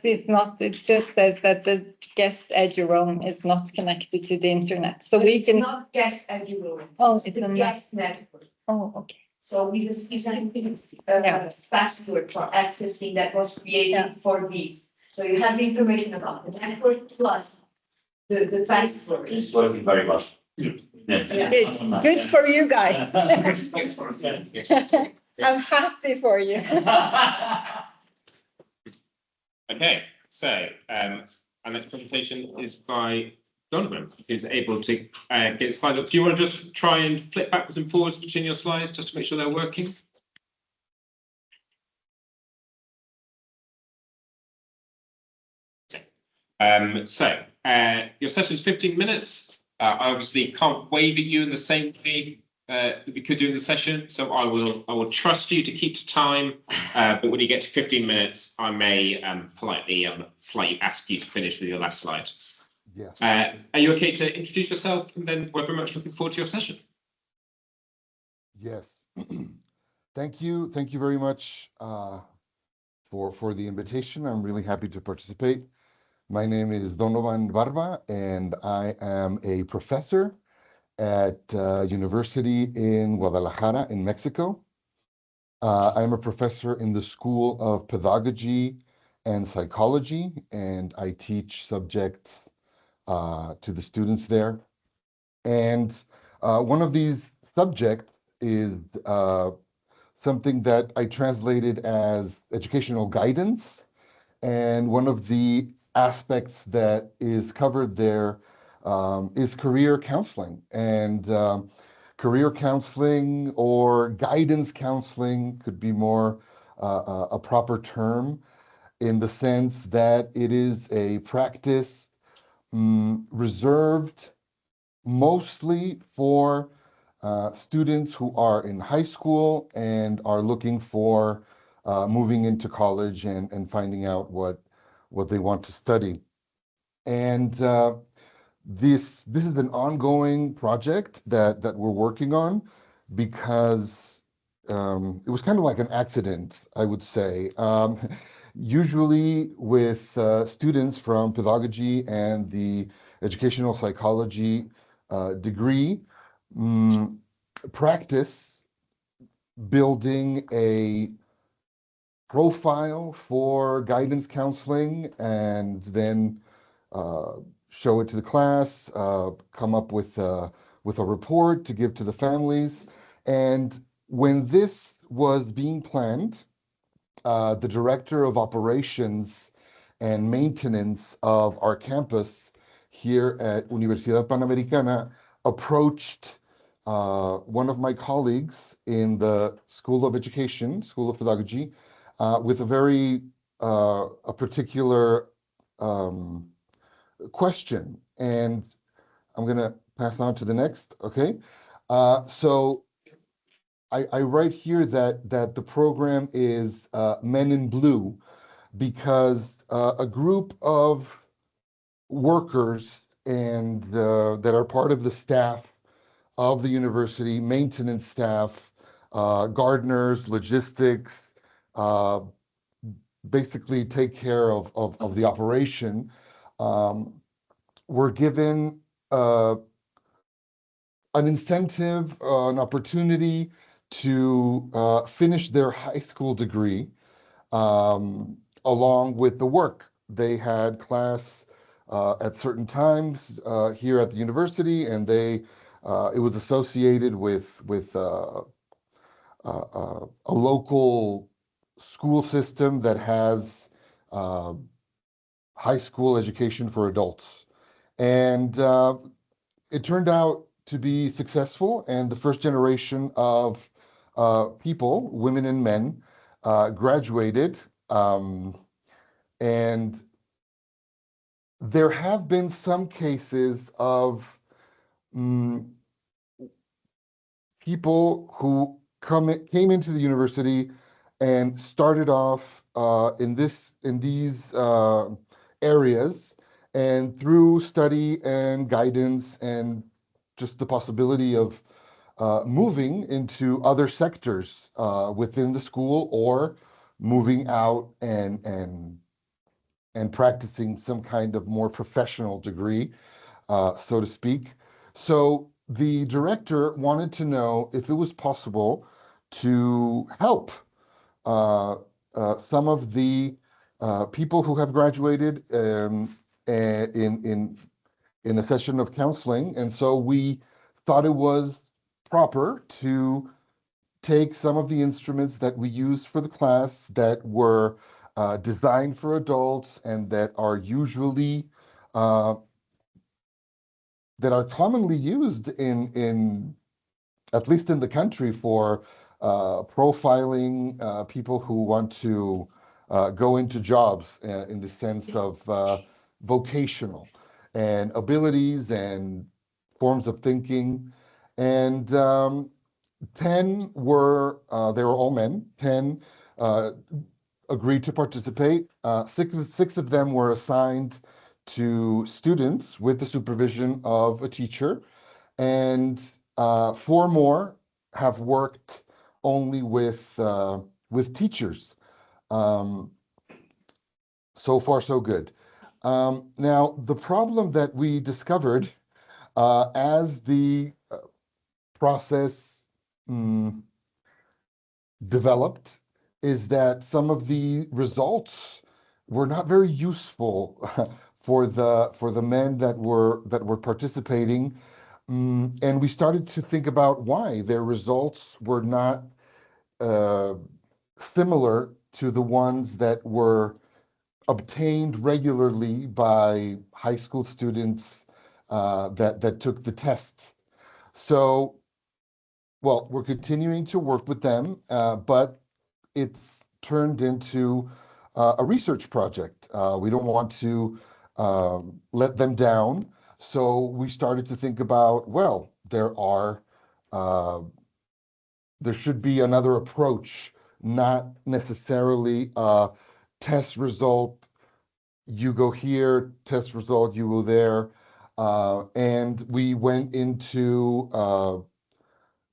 is not, it just says that the guest Eduroam is not connected to the internet. So we It's can, not guest Agile. oh, It's it's the a guest network. oh, okay. So we just designed Yeah. a password for accessing that was created Yeah. for these. So you have the information about the network plus the password. It's working very well. Yeah. Good for you guys. I'm happy for you. okay, so our next presentation is by Donovan, who's able to get slide up. Do you want to just try and flip backwards and forwards between your slides just to make sure they're working? Your session is 15 minutes. I obviously can't wave at you in the same way we could do in the session, so I will trust you to keep to time. But when you get to 15 minutes, I may politely ask you to finish with your last slide. Yes. Are you okay to introduce yourself, and then we're very much looking forward to your session? Yes. Thank you very much for the invitation. I'm really happy to participate. My name is Donovan Barba, and I am a professor at University in Guadalajara in Mexico. I'm a professor in the School of Pedagogy and Psychology, and I teach subjects to the students there. And one of these subjects is something that I translated as educational guidance. And one of the aspects that is covered there is career counseling. And career counseling or guidance counseling could be more a proper term, in the sense that it is a practice reserved mostly for students who are in high school and are looking for moving into college and finding out what they want to study. And this is an ongoing project that we're working on, because it was kind of like an accident, I would say. Usually with students from pedagogy and the educational psychology degree, practice building a profile for guidance counseling, and then show it to the class, come up with a report to give to the families. And when this was being planned, the director of operations and maintenance of our campus here at Universidad Panamericana approached one of my colleagues in the School of Education, School of Pedagogy, with a very a particular question. And I'm going to pass on to the next. Okay. So I write here that the program is Men in Blue, because a group of workers and that are part of the staff of the university, maintenance staff, gardeners, logistics, uh, basically take care of the operation, were given an incentive, an opportunity to finish their high school degree along with the work. They had class at certain times here at the university, and it was associated with a local school system that has high school education for adults. And it turned out to be successful, and the first generation of people, women and men, graduated. And there have been some cases of people who came into the university and started off in these areas, and through study and guidance and just the possibility of moving into other sectors within the school, or moving out and practicing some kind of more professional degree, so to speak. So the director wanted to know if it was possible to help some of the people who have graduated in a session of counseling. And so we thought it was proper to take some of the instruments that we used for the class that were designed for adults and that are usually that are commonly used in at least in the country for profiling people who want to go into jobs in the sense of vocational and abilities and forms of thinking. And 10 were, they were all men. 10 agreed to participate. Six of them were assigned to students with the supervision of a teacher, and 4 more have worked only with teachers. So far, so good. Now, the problem that we discovered as the process developed is that some of the results were not very useful for the men that were participating. And we started to think about why their results were not similar to the ones that were obtained regularly by high school students that took the tests. So, well, we're continuing to work with them, but it's turned into a research project. We don't want to let them down. So we started to think about, well, there should be another approach, not necessarily a test result, you go here, test result, you go there. And we went into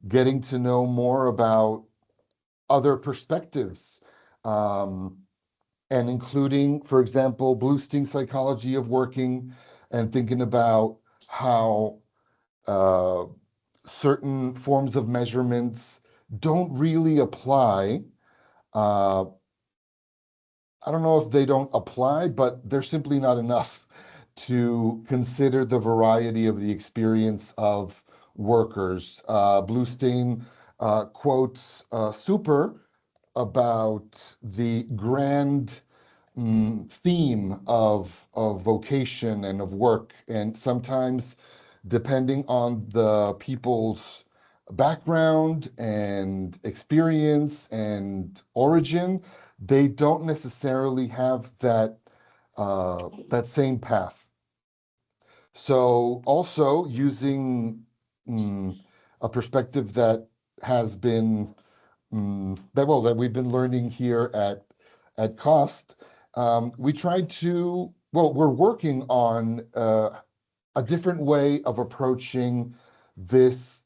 getting to know more about other perspectives, and including, for example, Bluestein's psychology of working, and thinking about how certain forms of measurements don't really apply. I don't know if they don't apply, but they're simply not enough to consider the variety of the experience of workers. Bluestein quotes Super about the grand theme of vocation and of work. And sometimes, depending on the people's background and experience and origin, they don't necessarily have that same path. So also using a perspective that has been that we've been learning here at Cost, we tried to, well, we're working on a different way of approaching this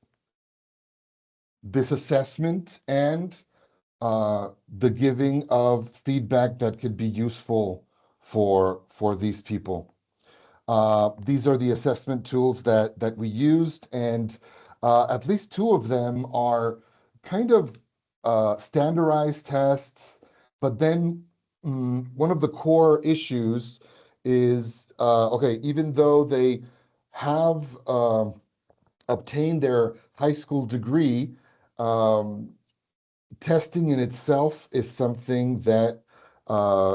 assessment and the giving of feedback that could be useful for these people. These are the assessment tools that we used, and at least two of them are kind of standardized tests. But then one of the core issues is okay, even though they have obtained their high school degree, testing in itself is something that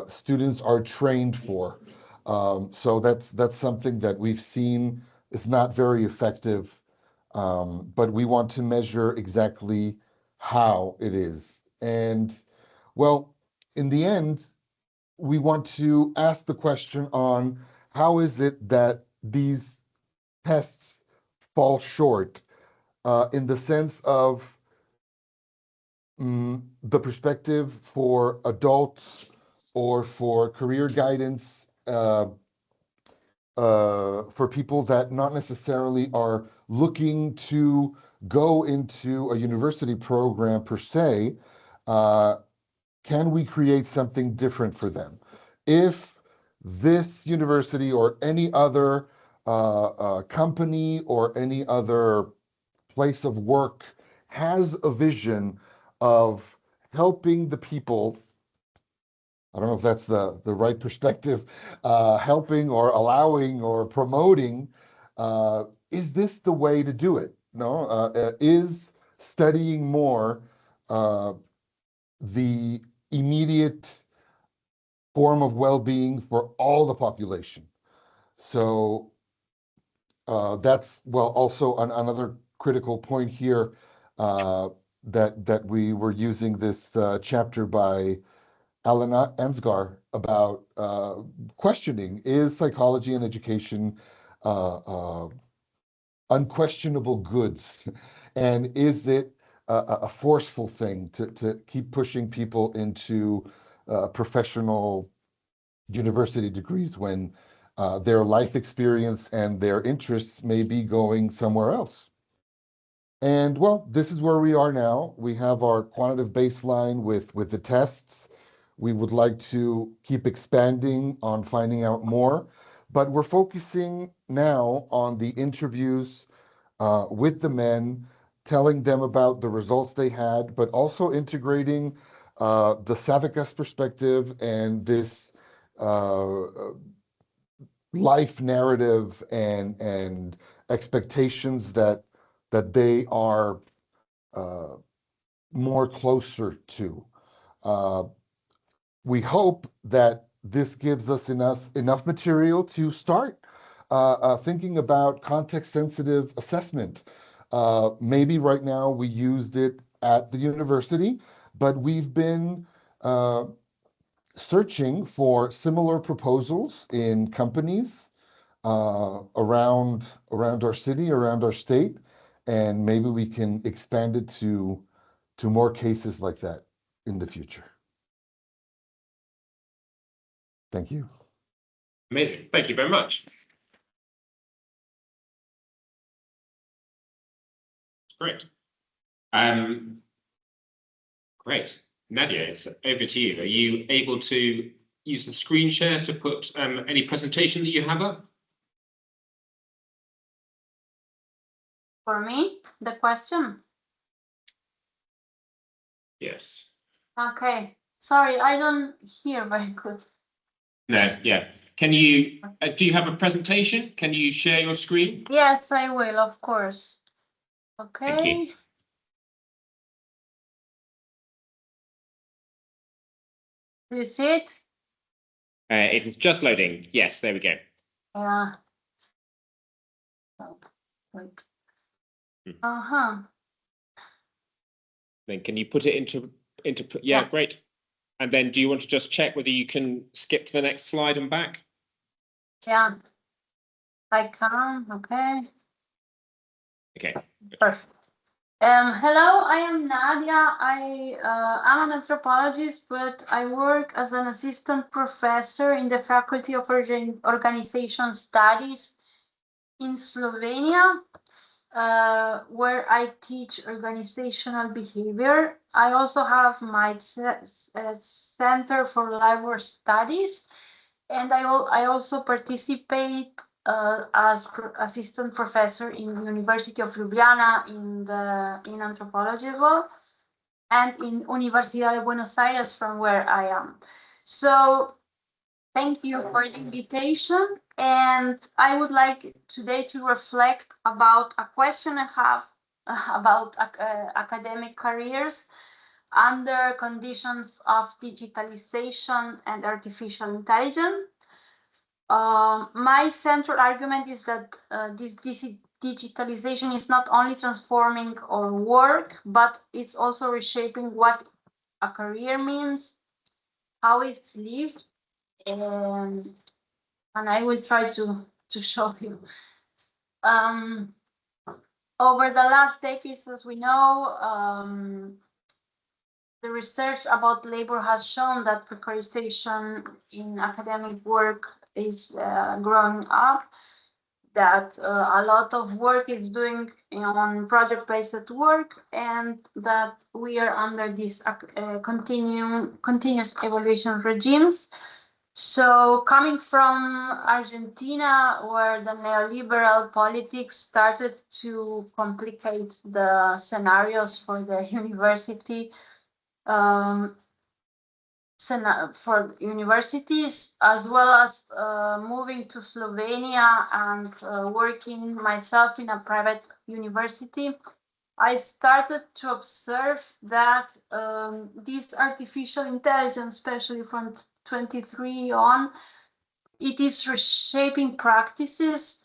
students are trained for. So that's something that we've seen is not very effective, but we want to measure exactly how it is. And well, in the end, we want to ask the question on how is it that these tests fall short in the sense of the perspective for adults or for career guidance for people that not necessarily are looking to go into a university program per se. Can we create something different for them? If this university or any other company or any other place of work has a vision of helping the people, I don't know if that's the right perspective, helping or allowing or promoting, is this the way to do it? No, is studying more the immediate form of well-being for all the population? So that's, well, also another critical point here that we were using this chapter by Alan Ansgar about questioning, is psychology and education unquestionable goods? And is it a forceful thing to keep pushing people into professional university degrees when their life experience and their interests may be going somewhere else? And well, this is where we are now. We have our quantitative baseline with the tests. We would like to keep expanding on finding out more, but we're focusing now on the interviews with the men, telling them about the results they had, but also integrating the Savikas perspective and this life narrative and expectations that they are more closer to. We hope that this gives us enough material to start thinking about context-sensitive assessment. Maybe right now we used it at the university, but we've been searching for similar proposals in companies around our city, around our state, and maybe we can expand it to more cases like that in the future. Thank you. Amazing. Thank you very much. Great. Great. Nadia, it's over to you. Are you able to use the screen share to put any presentation that you have up? For me, the question? Yes. Okay. Sorry, I don't hear very good. No, yeah. Can you, do you have a presentation? Can you share your screen? Yes, I will, of course. Thank Okay. you. Do you see it? It is just loading. Yes, there we go. Yeah. Oh, wait. Then can you put it yeah, great. And then do you want to just check whether you can skip to the next slide and back? Yeah. I can, okay. Okay. Perfect. Hello, I am Nadia. I'm an anthropologist, but I work as an assistant professor in the Faculty of Organization Studies in Slovenia. where I teach organizational behavior. I also have my Center for Labor Studies, and I also participate as assistant professor in the University of Ljubljana in anthropology as well, and in Universidad de Buenos Aires, from where I am. So thank you for the invitation, and I would like today to reflect about a question I have about academic careers under conditions of digitalization and artificial intelligence. My central argument is that this digitalization is not only transforming our work, but it's also reshaping what a career means, how it's lived, and I will try to show you. Over the last decades, as we know, the research about labor has shown that precarization in academic work is growing up, that a lot of work is doing on project-based work, and that we are under these continuous evaluation regimes. So coming from Argentina, where the neoliberal politics started to complicate the scenarios for the university, for universities, as well as moving to Slovenia and working myself in a private university, I started to observe that this artificial intelligence, especially from 23 on, it is reshaping practices,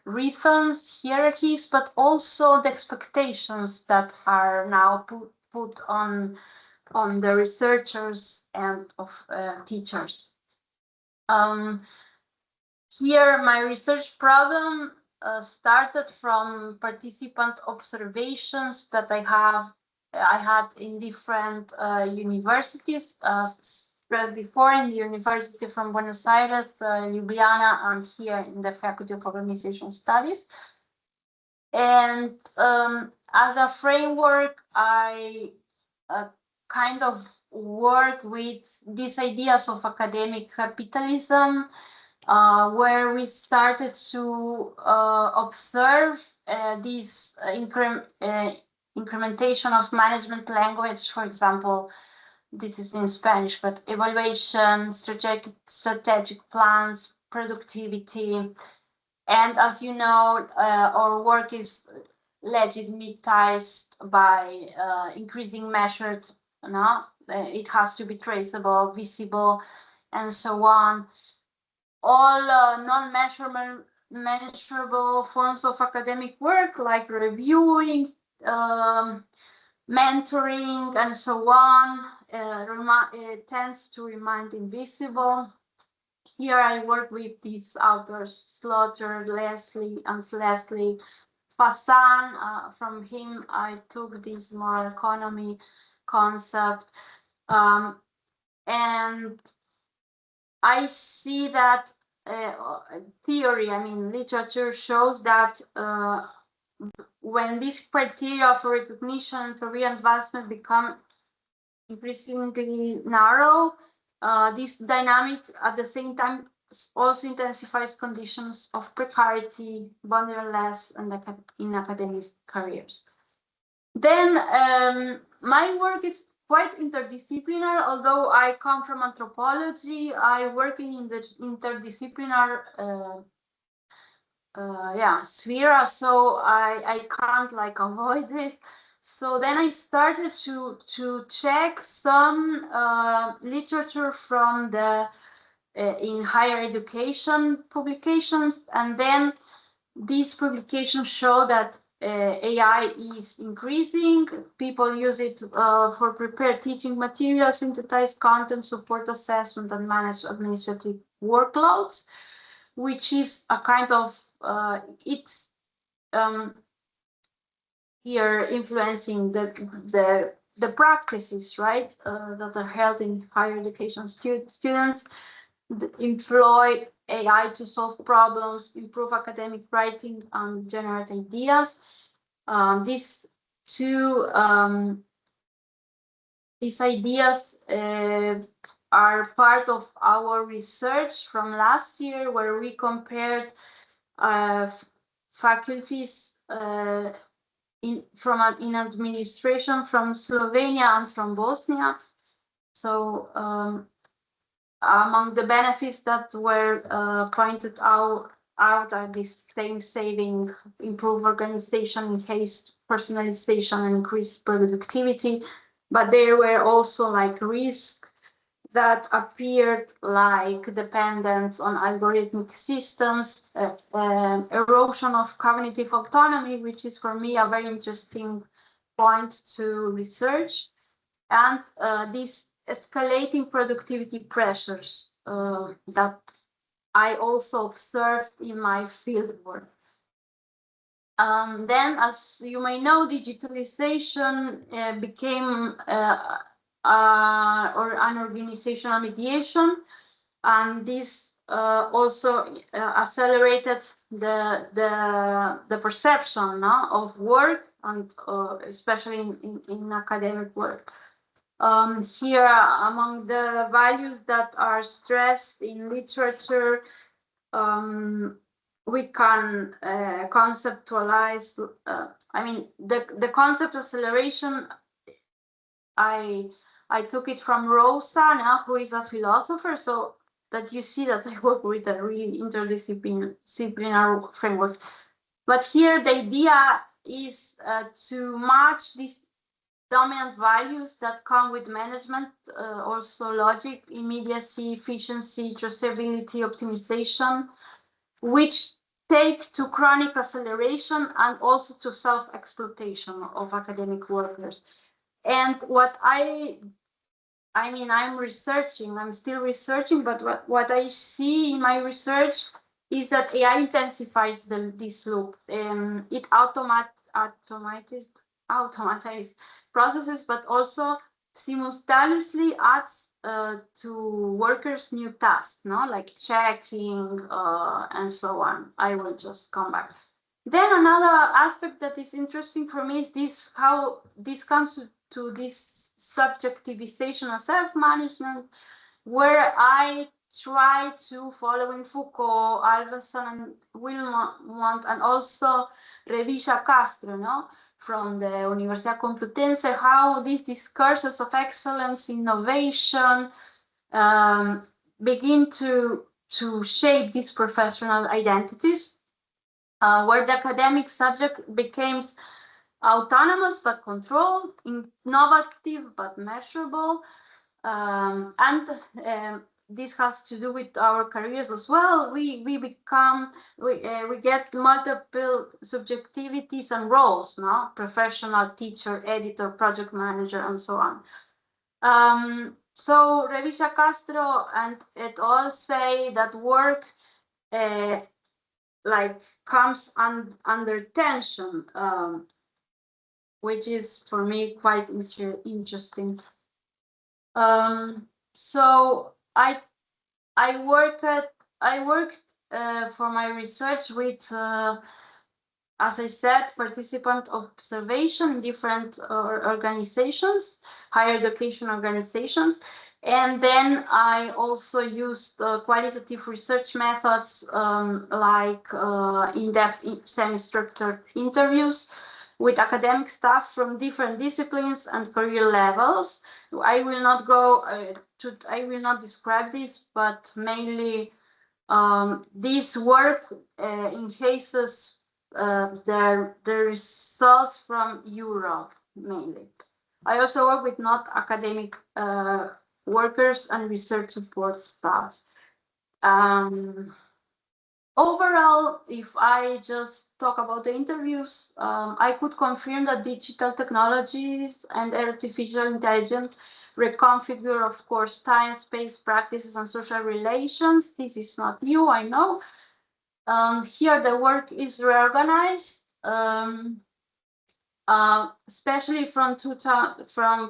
rhythms, hierarchies, but also the expectations that are now put on the researchers and of teachers. Here, my research problem started from participant observations that I had in different universities, stressed before, in the University from Buenos Aires, Ljubljana, and here in the Faculty of Organization Studies. And as a framework, I kind of work with these ideas of academic capitalism, where we started to observe this incrementation of management language. For example, this is in Spanish, but evaluation, strategic plans, productivity. And as you know, our work is legitimatized by increasing measured, it has to be traceable, visible, and so on. All non-measurable forms of academic work, like reviewing, mentoring, and so on, tends to remain invisible. Here I work with these authors, Slaughter, Leslie, and Leslie Fassan. From him, I took this moral economy concept. And I see that theory, literature shows that when these criteria for recognition and career advancement become increasingly narrow, this dynamic at the same time also intensifies conditions of precarity, borderless, and in academic careers. Then my work is quite interdisciplinary. Although I come from anthropology, I work in the interdisciplinary sphere, so I can't avoid this. So then I started to check some literature from the in higher education publications, and then these publications show that AI is increasing. People use it for prepared teaching materials, synthesize content, support assessment, and manage administrative workloads, which is a kind of it's here influencing the practices, right, that are held in higher education students employ AI to solve problems, improve academic writing, and generate ideas. These ideas are part of our research from last year, where we compared faculties in administration from Slovenia and from Bosnia. So among the benefits that were pointed out are this time saving, improved organization, enhanced personalization, and increased productivity. But there were also like risks that appeared, like dependence on algorithmic systems, erosion of cognitive autonomy, which is for me a very interesting point to research, and these escalating productivity pressures that I also observed in my fieldwork. Then, as you may know, digitalization became or an organizational mediation, and this also accelerated the perception of work, and especially in academic work. Here, among the values that are stressed in literature, we can conceptualize. I mean, the concept acceleration. I took it from Rosa, who is a philosopher, so that you see that I work with a really interdisciplinary framework. But here the idea is to match these dominant values that come with management, also logic, immediacy, efficiency, traceability, optimization, which take to chronic acceleration and also to self-exploitation of academic workers. And what I'm researching, I'm still researching, but what I see in my research is that AI intensifies this loop. It automatizes processes, but also simultaneously adds to workers new tasks, like checking and so on. I will just come back. Then another aspect that is interesting for me is how this comes to this subjectivization of self-management, where I try to, following Foucault, Alvesson, and Wilmont, and also Revisha Castro, from the Universidad Complutense, how these discourses of excellence, innovation, begin to shape these professional identities, where the academic subject becomes autonomous but controlled, innovative but measurable, and this has to do with our careers as well. We get multiple subjectivities and roles, professional, teacher, editor, project manager, and so on. So Revisha Castro and et al. Say that work comes under tension, which is for me quite interesting. So I worked for my research with, as I said, participant observation in different organizations, higher education organizations. And then I also used qualitative research methods like in-depth semi-structured interviews with academic staff from different disciplines and career levels. I will not describe this, but mainly this work enhances the results from Europe mainly. I also work with not academic workers and research support staff. Overall, if I just talk about the interviews, I could confirm that digital technologies and artificial intelligence reconfigure, of course, time, space, practices, and social relations. This is not new, I know. Here the work is reorganized, especially from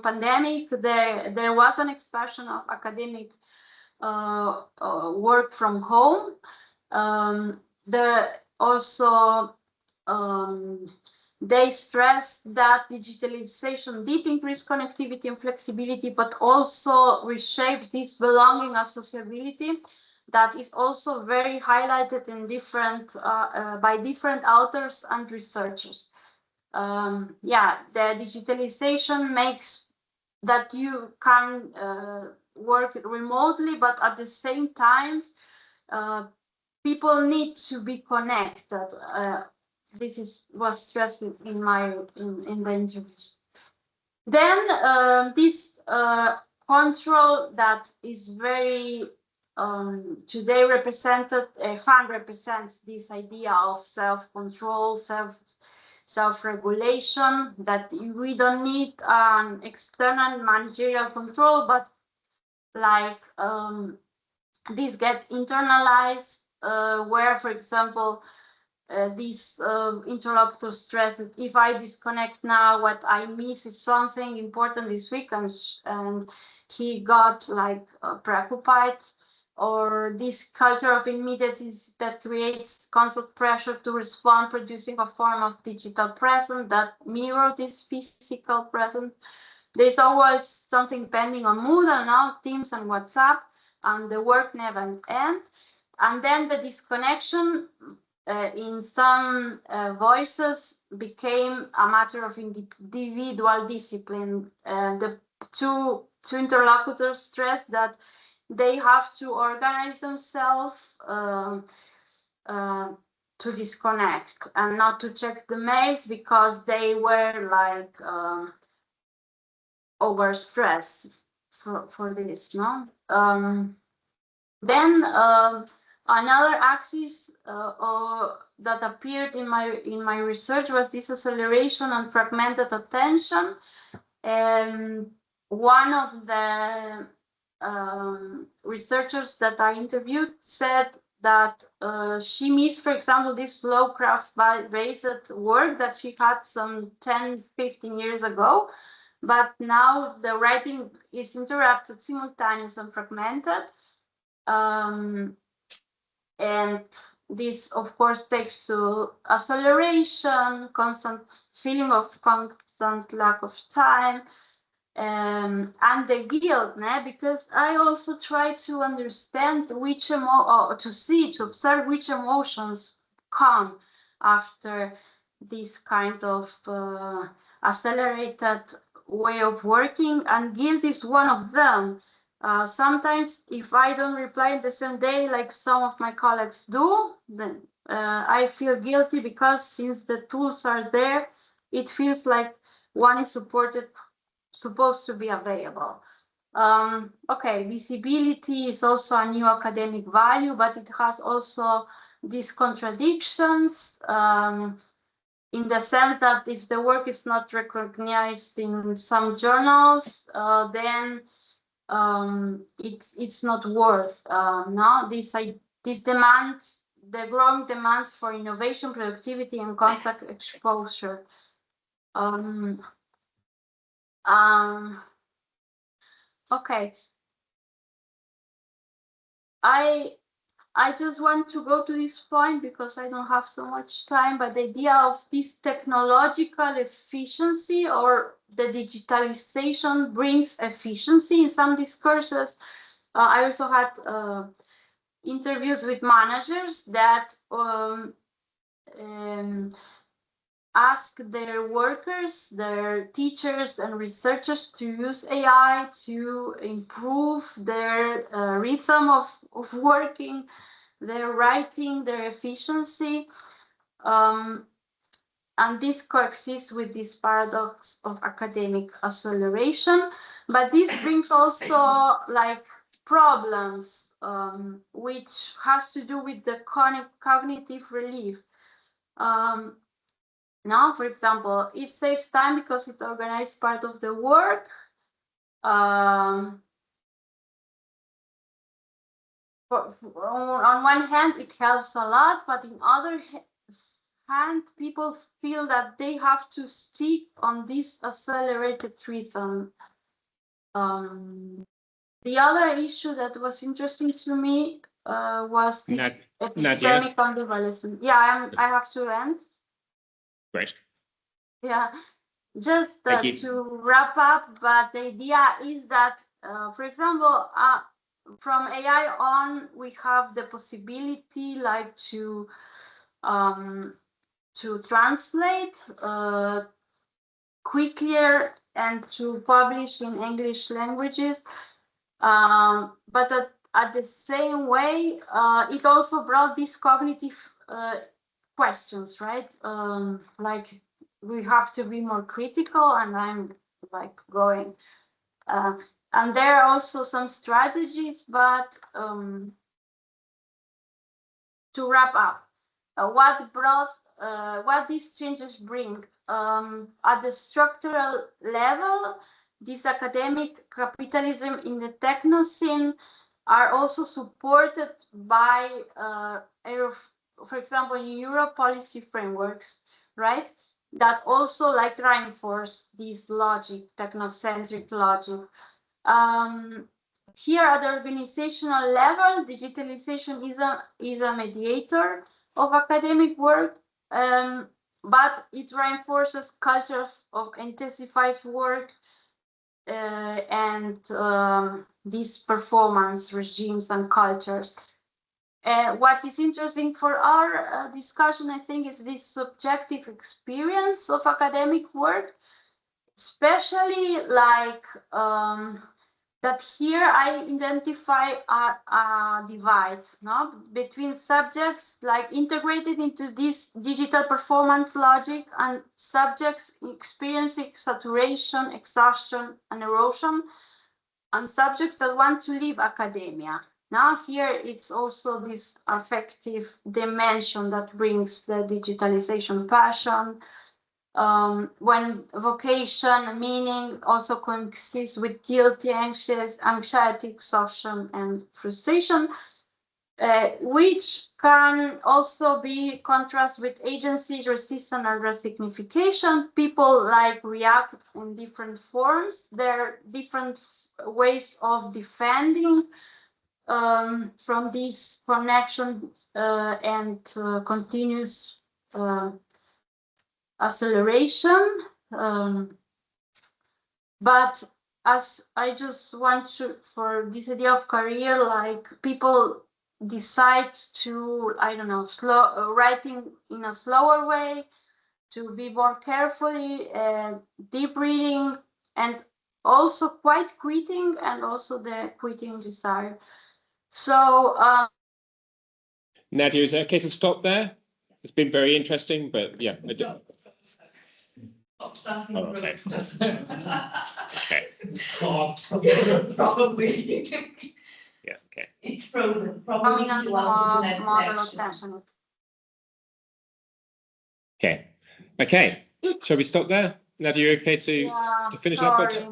pandemic. There was an expansion of academic work from home. They stress that digitalization did increase connectivity and flexibility, but also reshapes this belonging and sociability that is also very highlighted in by different authors and researchers. The digitalization makes that you can work remotely, but at the same time, people need to be connected. This was stressed in the interviews. Then this control that is very today represented, Han represents this idea of self-control, self-regulation, that we don't need external managerial control, but like these get internalized, where, for example, this interlocutor stress, if I disconnect now, what I miss is something important this week, and he got like preoccupied, or this culture of immediacy that creates constant pressure to respond, producing a form of digital presence that mirrors this physical presence. There's always something pending on Moodle now, Teams and WhatsApp, and the work never ends. And then the disconnection in some voices became a matter of individual discipline. The two interlocutors stress that they have to organize themselves to disconnect and not to check the mails because they were like overstressed for this, no? Then another axis that appeared in my research was this acceleration and fragmented attention. One of the researchers that I interviewed said that she missed, for example, this slow craft-based work that she had some 10, 15 years ago, but now the writing is interrupted, simultaneous and fragmented. And this, of course, takes to acceleration, constant feeling of constant lack of time, and the guilt, because I also try to understand to observe which emotions come after this kind of accelerated way of working, and guilt is one of them. Sometimes if I don't reply the same day like some of my colleagues do, then I feel guilty because since the tools are there, it feels like one is supposed to be available. Okay, visibility is also a new academic value, but it has also these contradictions in the sense that if the work is not recognized in some journals, then it's not worth these demands, the growing demands for innovation, productivity, and constant exposure. Okay, I just want to go to this point because I don't have so much time, but the idea of this technological efficiency or the digitalization brings efficiency in some discourses. I also had interviews with managers that ask their workers, their teachers and researchers to use AI to improve their rhythm of working, their writing, their efficiency. And this coexists with this paradox of academic acceleration. But this brings also like problems, which has to do with the cognitive relief. Now, for example, it saves time because it organizes part of the work. On one hand, it helps a lot, but in other hand, people feel that they have to stick on this accelerated rhythm. The other issue that was interesting to me was this Nadia? epistemic ambivalence. Yeah, I have to end. Great. Yeah, just Thank you. to wrap up, but the idea is that, for example, from AI on, we have the possibility like to translate quicker and to publish in English languages. But at the same way, it also brought these cognitive questions, right? Like we have to be more critical, and I'm like going. And there are also some strategies, but to wrap up, what these changes bring at the structural level, this academic capitalism in the technocene are also supported by, for example, in Europe policy frameworks, right? That also like reinforce this logic, technocentric logic. Here at the organizational level, digitalization is a mediator of academic work, but it reinforces culture of intensified work and these performance regimes and cultures. What is interesting for our discussion, I think, is this subjective experience of academic work, especially like that here I identify a divide, no, between subjects like integrated into this digital performance logic and subjects experiencing saturation, exhaustion, and erosion, and subjects that want to leave academia. Now here it's also this affective dimension that brings the digitalization passion, when vocation, meaning also coexists with guilty, anxiety, exhaustion, and frustration, which can also be contrast with agency, resistance, and resignification. People like react in different forms. There are different ways of defending from this connection and continuous acceleration, but as I just want to, for this idea of career, like people decide to, I don't know, writing in a slower way, to be more carefully, deep reading, and also quite quitting, and also the quitting desire. So Nadia, is it okay to stop there? It's been very interesting, but yeah, I do. Not starting Oh, okay. Okay. Probably. Yeah. Okay. It's frozen. coming Probably on still on the internet model of connection. tension. Okay. Okay. Shall we stop there? Nadia, you okay to finish up? But Sorry.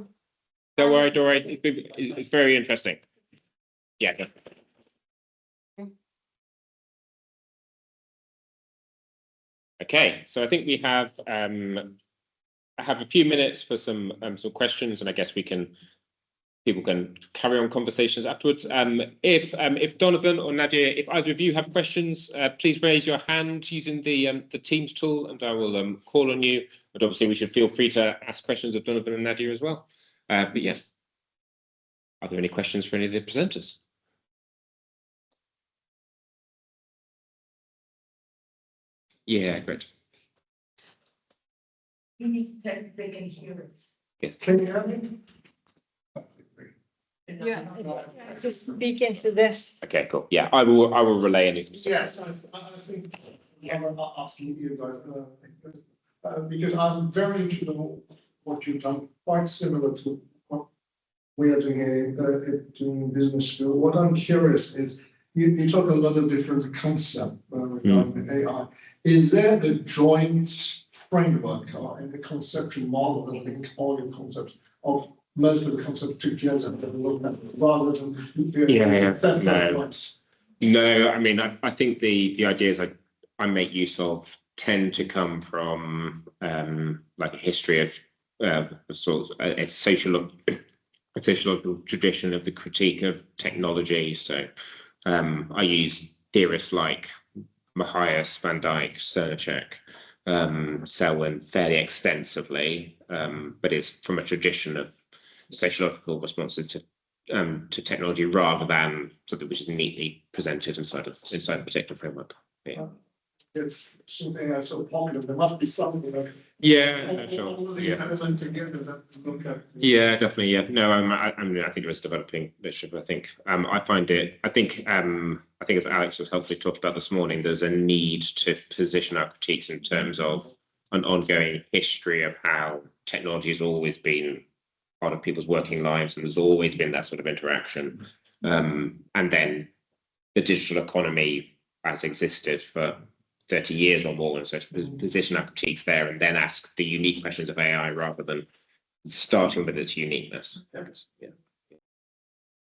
don't worry, Dora. It's very interesting. Yeah. Definitely. Okay. So I think we have I have a few minutes for some questions, and I guess people can carry on conversations afterwards. If Donovan or Nadia, if either of you have questions, please raise your hand using the Teams tool, and I will call on you. But obviously, we should feel free to ask questions of Donovan and Nadia as well. But yeah, are there any questions for any of the presenters? Yeah, great. We need to check if they can hear us. Yes. Can you hear me? Yeah, just speak into this. Okay, cool. Yeah, I will relay anything. Yes, I think I'm asking you guys, because I'm very interested in what you've done, quite similar to what we are doing here doing business school. What I'm curious is, you talk a lot of different concepts regarding AI. Is there a joint framework or a conceptual model that links all your concepts of most of the concepts together rather than No, I mean, I think the ideas I make use of tend to come from like a history of sort of a sociological tradition of the critique of technology. So I use theorists like Matthias, Van Dijk, Cernicek, Selwyn fairly extensively, but it's from a tradition of sociological responses to technology rather than something which is neatly presented inside a particular framework. Yeah. It's something that's so popular, there must be something that. Yeah, sure. Yeah. Together that we look at. Yeah, definitely. Yeah, no, I mean, I think it is developing literature, but I think I find it. I think as Alex was helpfully talking about this morning, there's a need to position our critiques in terms of an ongoing history of how technology has always been part of people's working lives, and there's always been that sort of interaction. And then the digital economy has existed for 30 years or more, and so to position our critiques there and then ask the unique questions of AI rather than starting with its uniqueness. Yeah.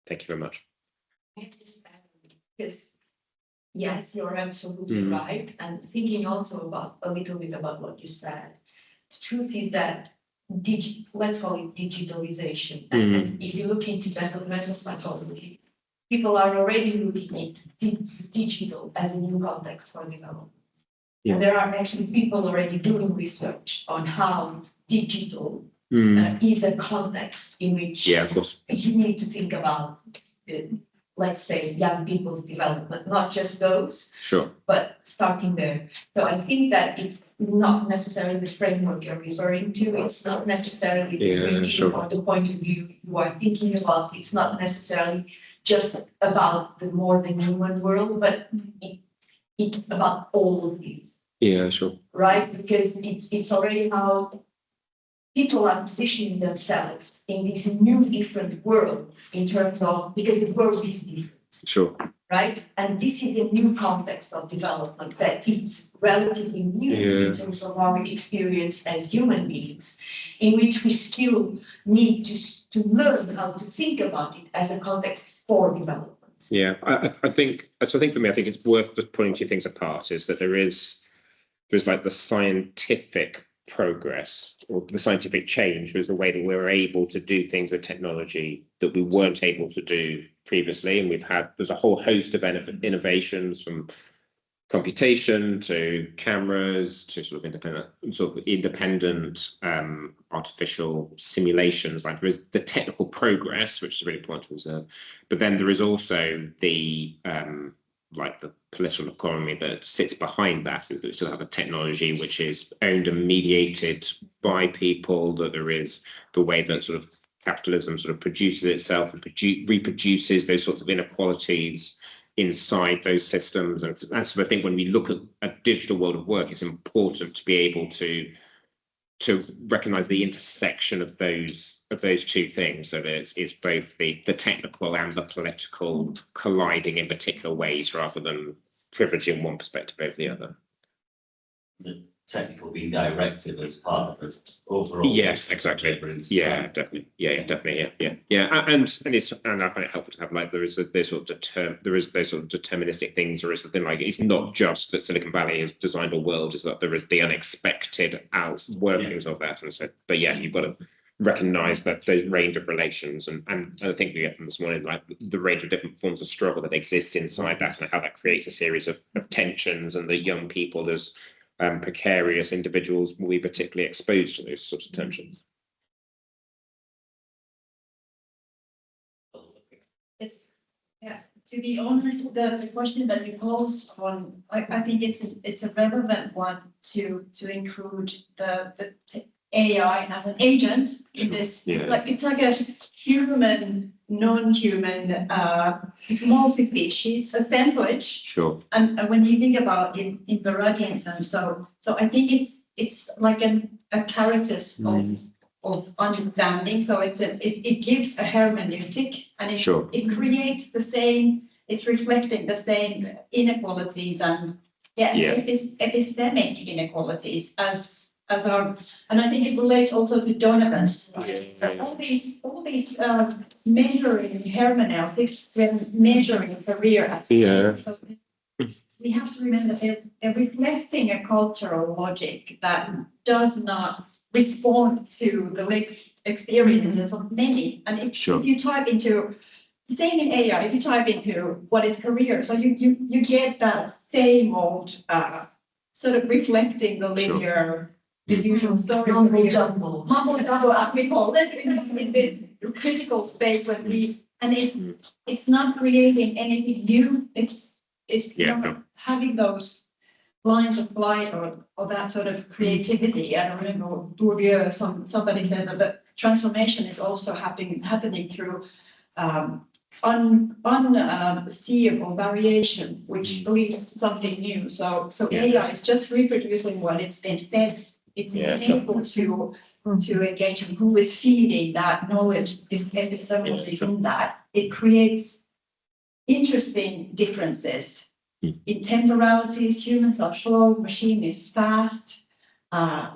Thank you very much. Because yes, you're absolutely right. And thinking also about a little bit about what you said, the truth is that let's call it digitalization. And if you look into developmental psychology, people are already looking at digital as a new context for development. Yeah. There are actually people already doing research on how digital is the context in which of course. you need to think about, let's say, young people's development, not just those, Sure. but starting there. So I think that it's not necessarily the framework you're referring to. It's not necessarily the reading or the point of view you are thinking about. It's not necessarily just about the more than human world, but it's about all of these. Yeah, sure. Right? Because it's already how people are positioning themselves in this new different world in terms of, because the world is different. Sure. Right? And this is a new context of development that it's relatively new in terms of our experience as human beings, in which we still need to learn how to think about it as a context for development. Yeah, I think so. I think for me, I think it's worth just pulling two things apart. Is that there's like the scientific progress or the scientific change was the way that we're able to do things with technology that we weren't able to do previously, and there's a whole host of innovations from computation to cameras to sort of independent artificial simulations. Like there is the technical progress, which is really important to observe, but then there is also the like the political economy that sits behind that, is that we still have a technology which is owned and mediated by people, that there is the way that sort of capitalism sort of produces itself and reproduces those sorts of inequalities inside those systems. And so I think when we look at a digital world of work, it's important to be able to recognize the intersection of those two things, so that it's both the technical and the political colliding in particular ways rather than privileging one perspective over the other. The technical being directed as part of it overall. Yes, exactly. Yeah, definitely. Yeah, definitely. Yeah. And I find it helpful to have like there's those sort of deterministic things, or is the thing like it's not just that Silicon Valley has designed a world, is that there is the unexpected outworkings of that. And so, but yeah, you've got to recognize that the range of relations and I think we get from this morning, like the range of different forms of struggle that exist inside that, and how that creates a series of tensions, and that young people as precarious individuals will be particularly exposed to those sorts of tensions. To be honest, the question that you posed on, I think it's a relevant one to include the AI as an agent in this. Like it's like a human, non-human, multi-species assemblage. Sure. And when you think about in Veragianism, so I think it's like a characters of understanding. So it gives a hermeneutic, and it creates the same. It's reflecting the same inequalities and epistemic inequalities as our, and I think it relates also to Donovan's. All these measuring hermeneutics, measuring career aspects. So we have to remember they're reflecting a cultural logic that does not respond to the lived experiences of many. And if you type into same in AI, if you type into what is career, so you get that same old, sort of reflecting the linear, the usual story. Mumbo jumbo. Mumbo jumbo, as we call it, in this critical space when and it's not creating anything new, it's Yeah, not no. having those lines of light or that sort of creativity. I don't remember, Bourdieu, somebody said that the transformation is also happening through unseeable variation, which leads to something new. So AI is just reproducing what it's been fed. It's able to engage in who is feeding that knowledge, is epistemically in that. It creates interesting differences in temporalities. Humans are slow, machine is fast.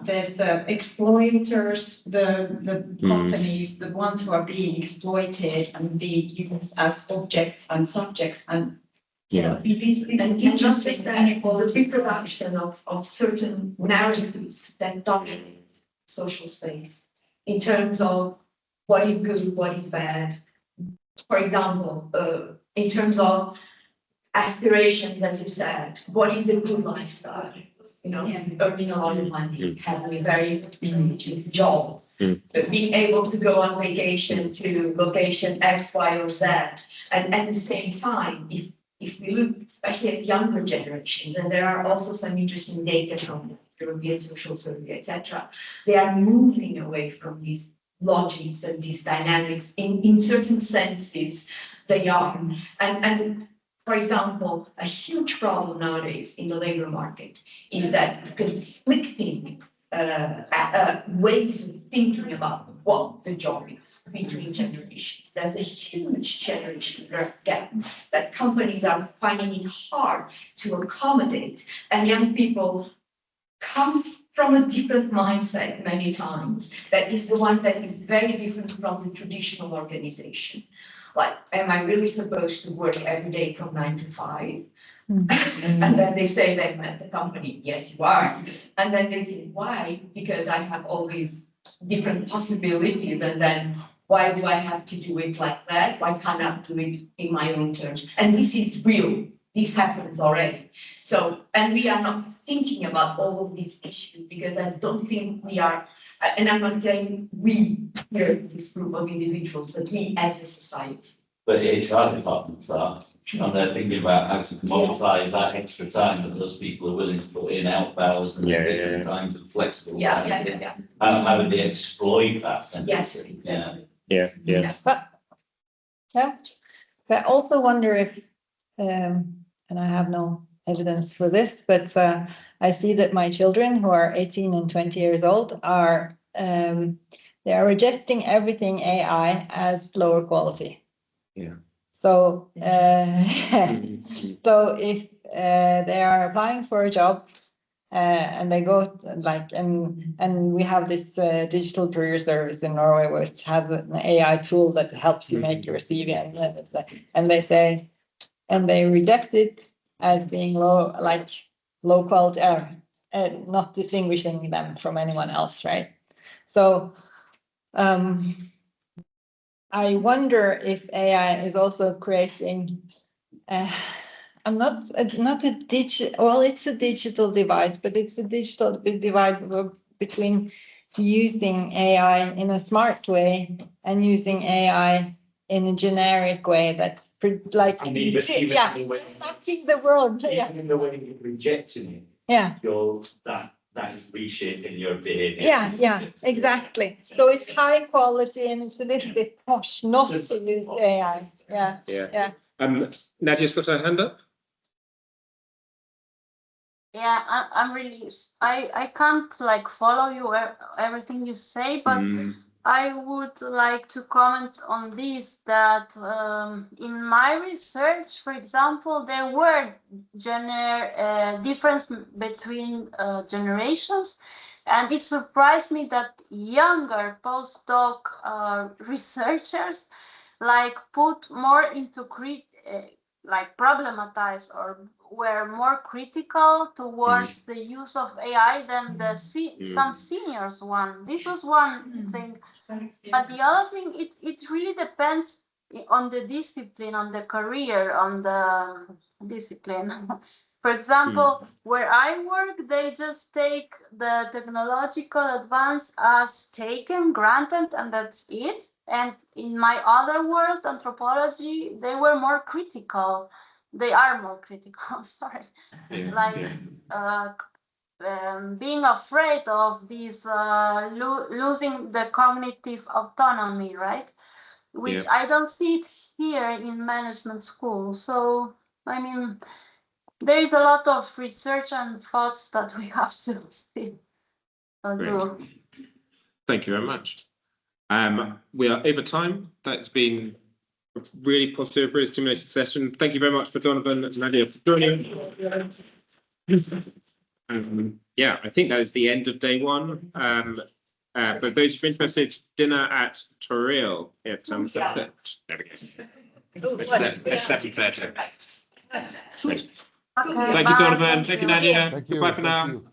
There's the exploiters, the companies, the ones who are being exploited and being used as objects and subjects. And so these And not just that, the reproduction of certain narratives that dominate social space in terms of what is good, what is bad. For example, in terms of aspirations, as you said, what is a good lifestyle? You know, earning a lot of money, having a very prestigious job, being able to go on vacation to location X, Y, or Z. And at the same time, if we look especially at younger generations, and there are also some interesting data from the European Social Survey, etc., they are moving away from these logics and these dynamics in certain senses they are. And for example, a huge problem nowadays in the labor market is that conflicting ways of thinking about what the job is between generations. There's a huge generation gap that companies are finding it hard to accommodate, and young people come from a different mindset many times. That is the one that is very different from the traditional organization. Like, am I really supposed to work every day from 9 to 5? And then they say them at the company, yes, you are. And then they think, why? Because I have all these different possibilities. And then why do I have to do it like that? Why can't I do it in my own terms? And this is real. This happens already. So, and we are not thinking about all of these issues because I don't think we are, and I'm not saying we here, this group of individuals, but we as a society. But HR departments are, and they're thinking about how to commodify that extra time that those people are willing to put in out hours and different times and flexible. Yeah. How would they exploit that? Yes. Yeah. But I also wonder if, and I have no evidence for this, but I see that my children who are 18 and 20 years old are they are rejecting everything AI as lower quality. Yeah. So so if they are applying for a job and they go like and we have this digital career service in Norway which has an AI tool that helps you make your CV and they say and they reject it as being low quality, not distinguishing them from anyone else, right? So I wonder if AI is also creating it's a digital divide, but it's a digital divide between using AI in a smart way and using AI in a generic way that's Even the way, attacking the world. even in the way you're rejecting it, Yeah. that is reshaping your behavior. Yeah, exactly. So it's high quality and it's a little bit posh not to use AI. Yeah. Nadia's got her hand up. Yeah, I'm really, I can't like follow you everything you say, but I would like to comment on this, that in my research, for example, there were difference between generations, and it surprised me that younger postdoc researchers like put more into like problematize or were more critical towards the use of AI than the some seniors one. This was one thing. But the other thing, it really depends on the discipline, on the career, on the discipline. For example, where I work, they just take the technological advance as taken, granted, and that's it. And in my other world, anthropology, they were more critical. They are more critical, sorry. Being afraid of this losing the cognitive autonomy, right? Which I don't see it here in management school. So, I mean, there is a lot of research and thoughts that we have to still do. Thank you very much. We are over time. That's been a really positive, really stimulating session. Thank you very much for Donovan and Nadia for joining. Yeah, I think that is the end of day one. For those who are interested, dinner at Toril at 7:30. There we go. It's 7:30. Okay, Thank you, Donovan. Thank you, Nadia. Thank you. Goodbye for Thank now. you.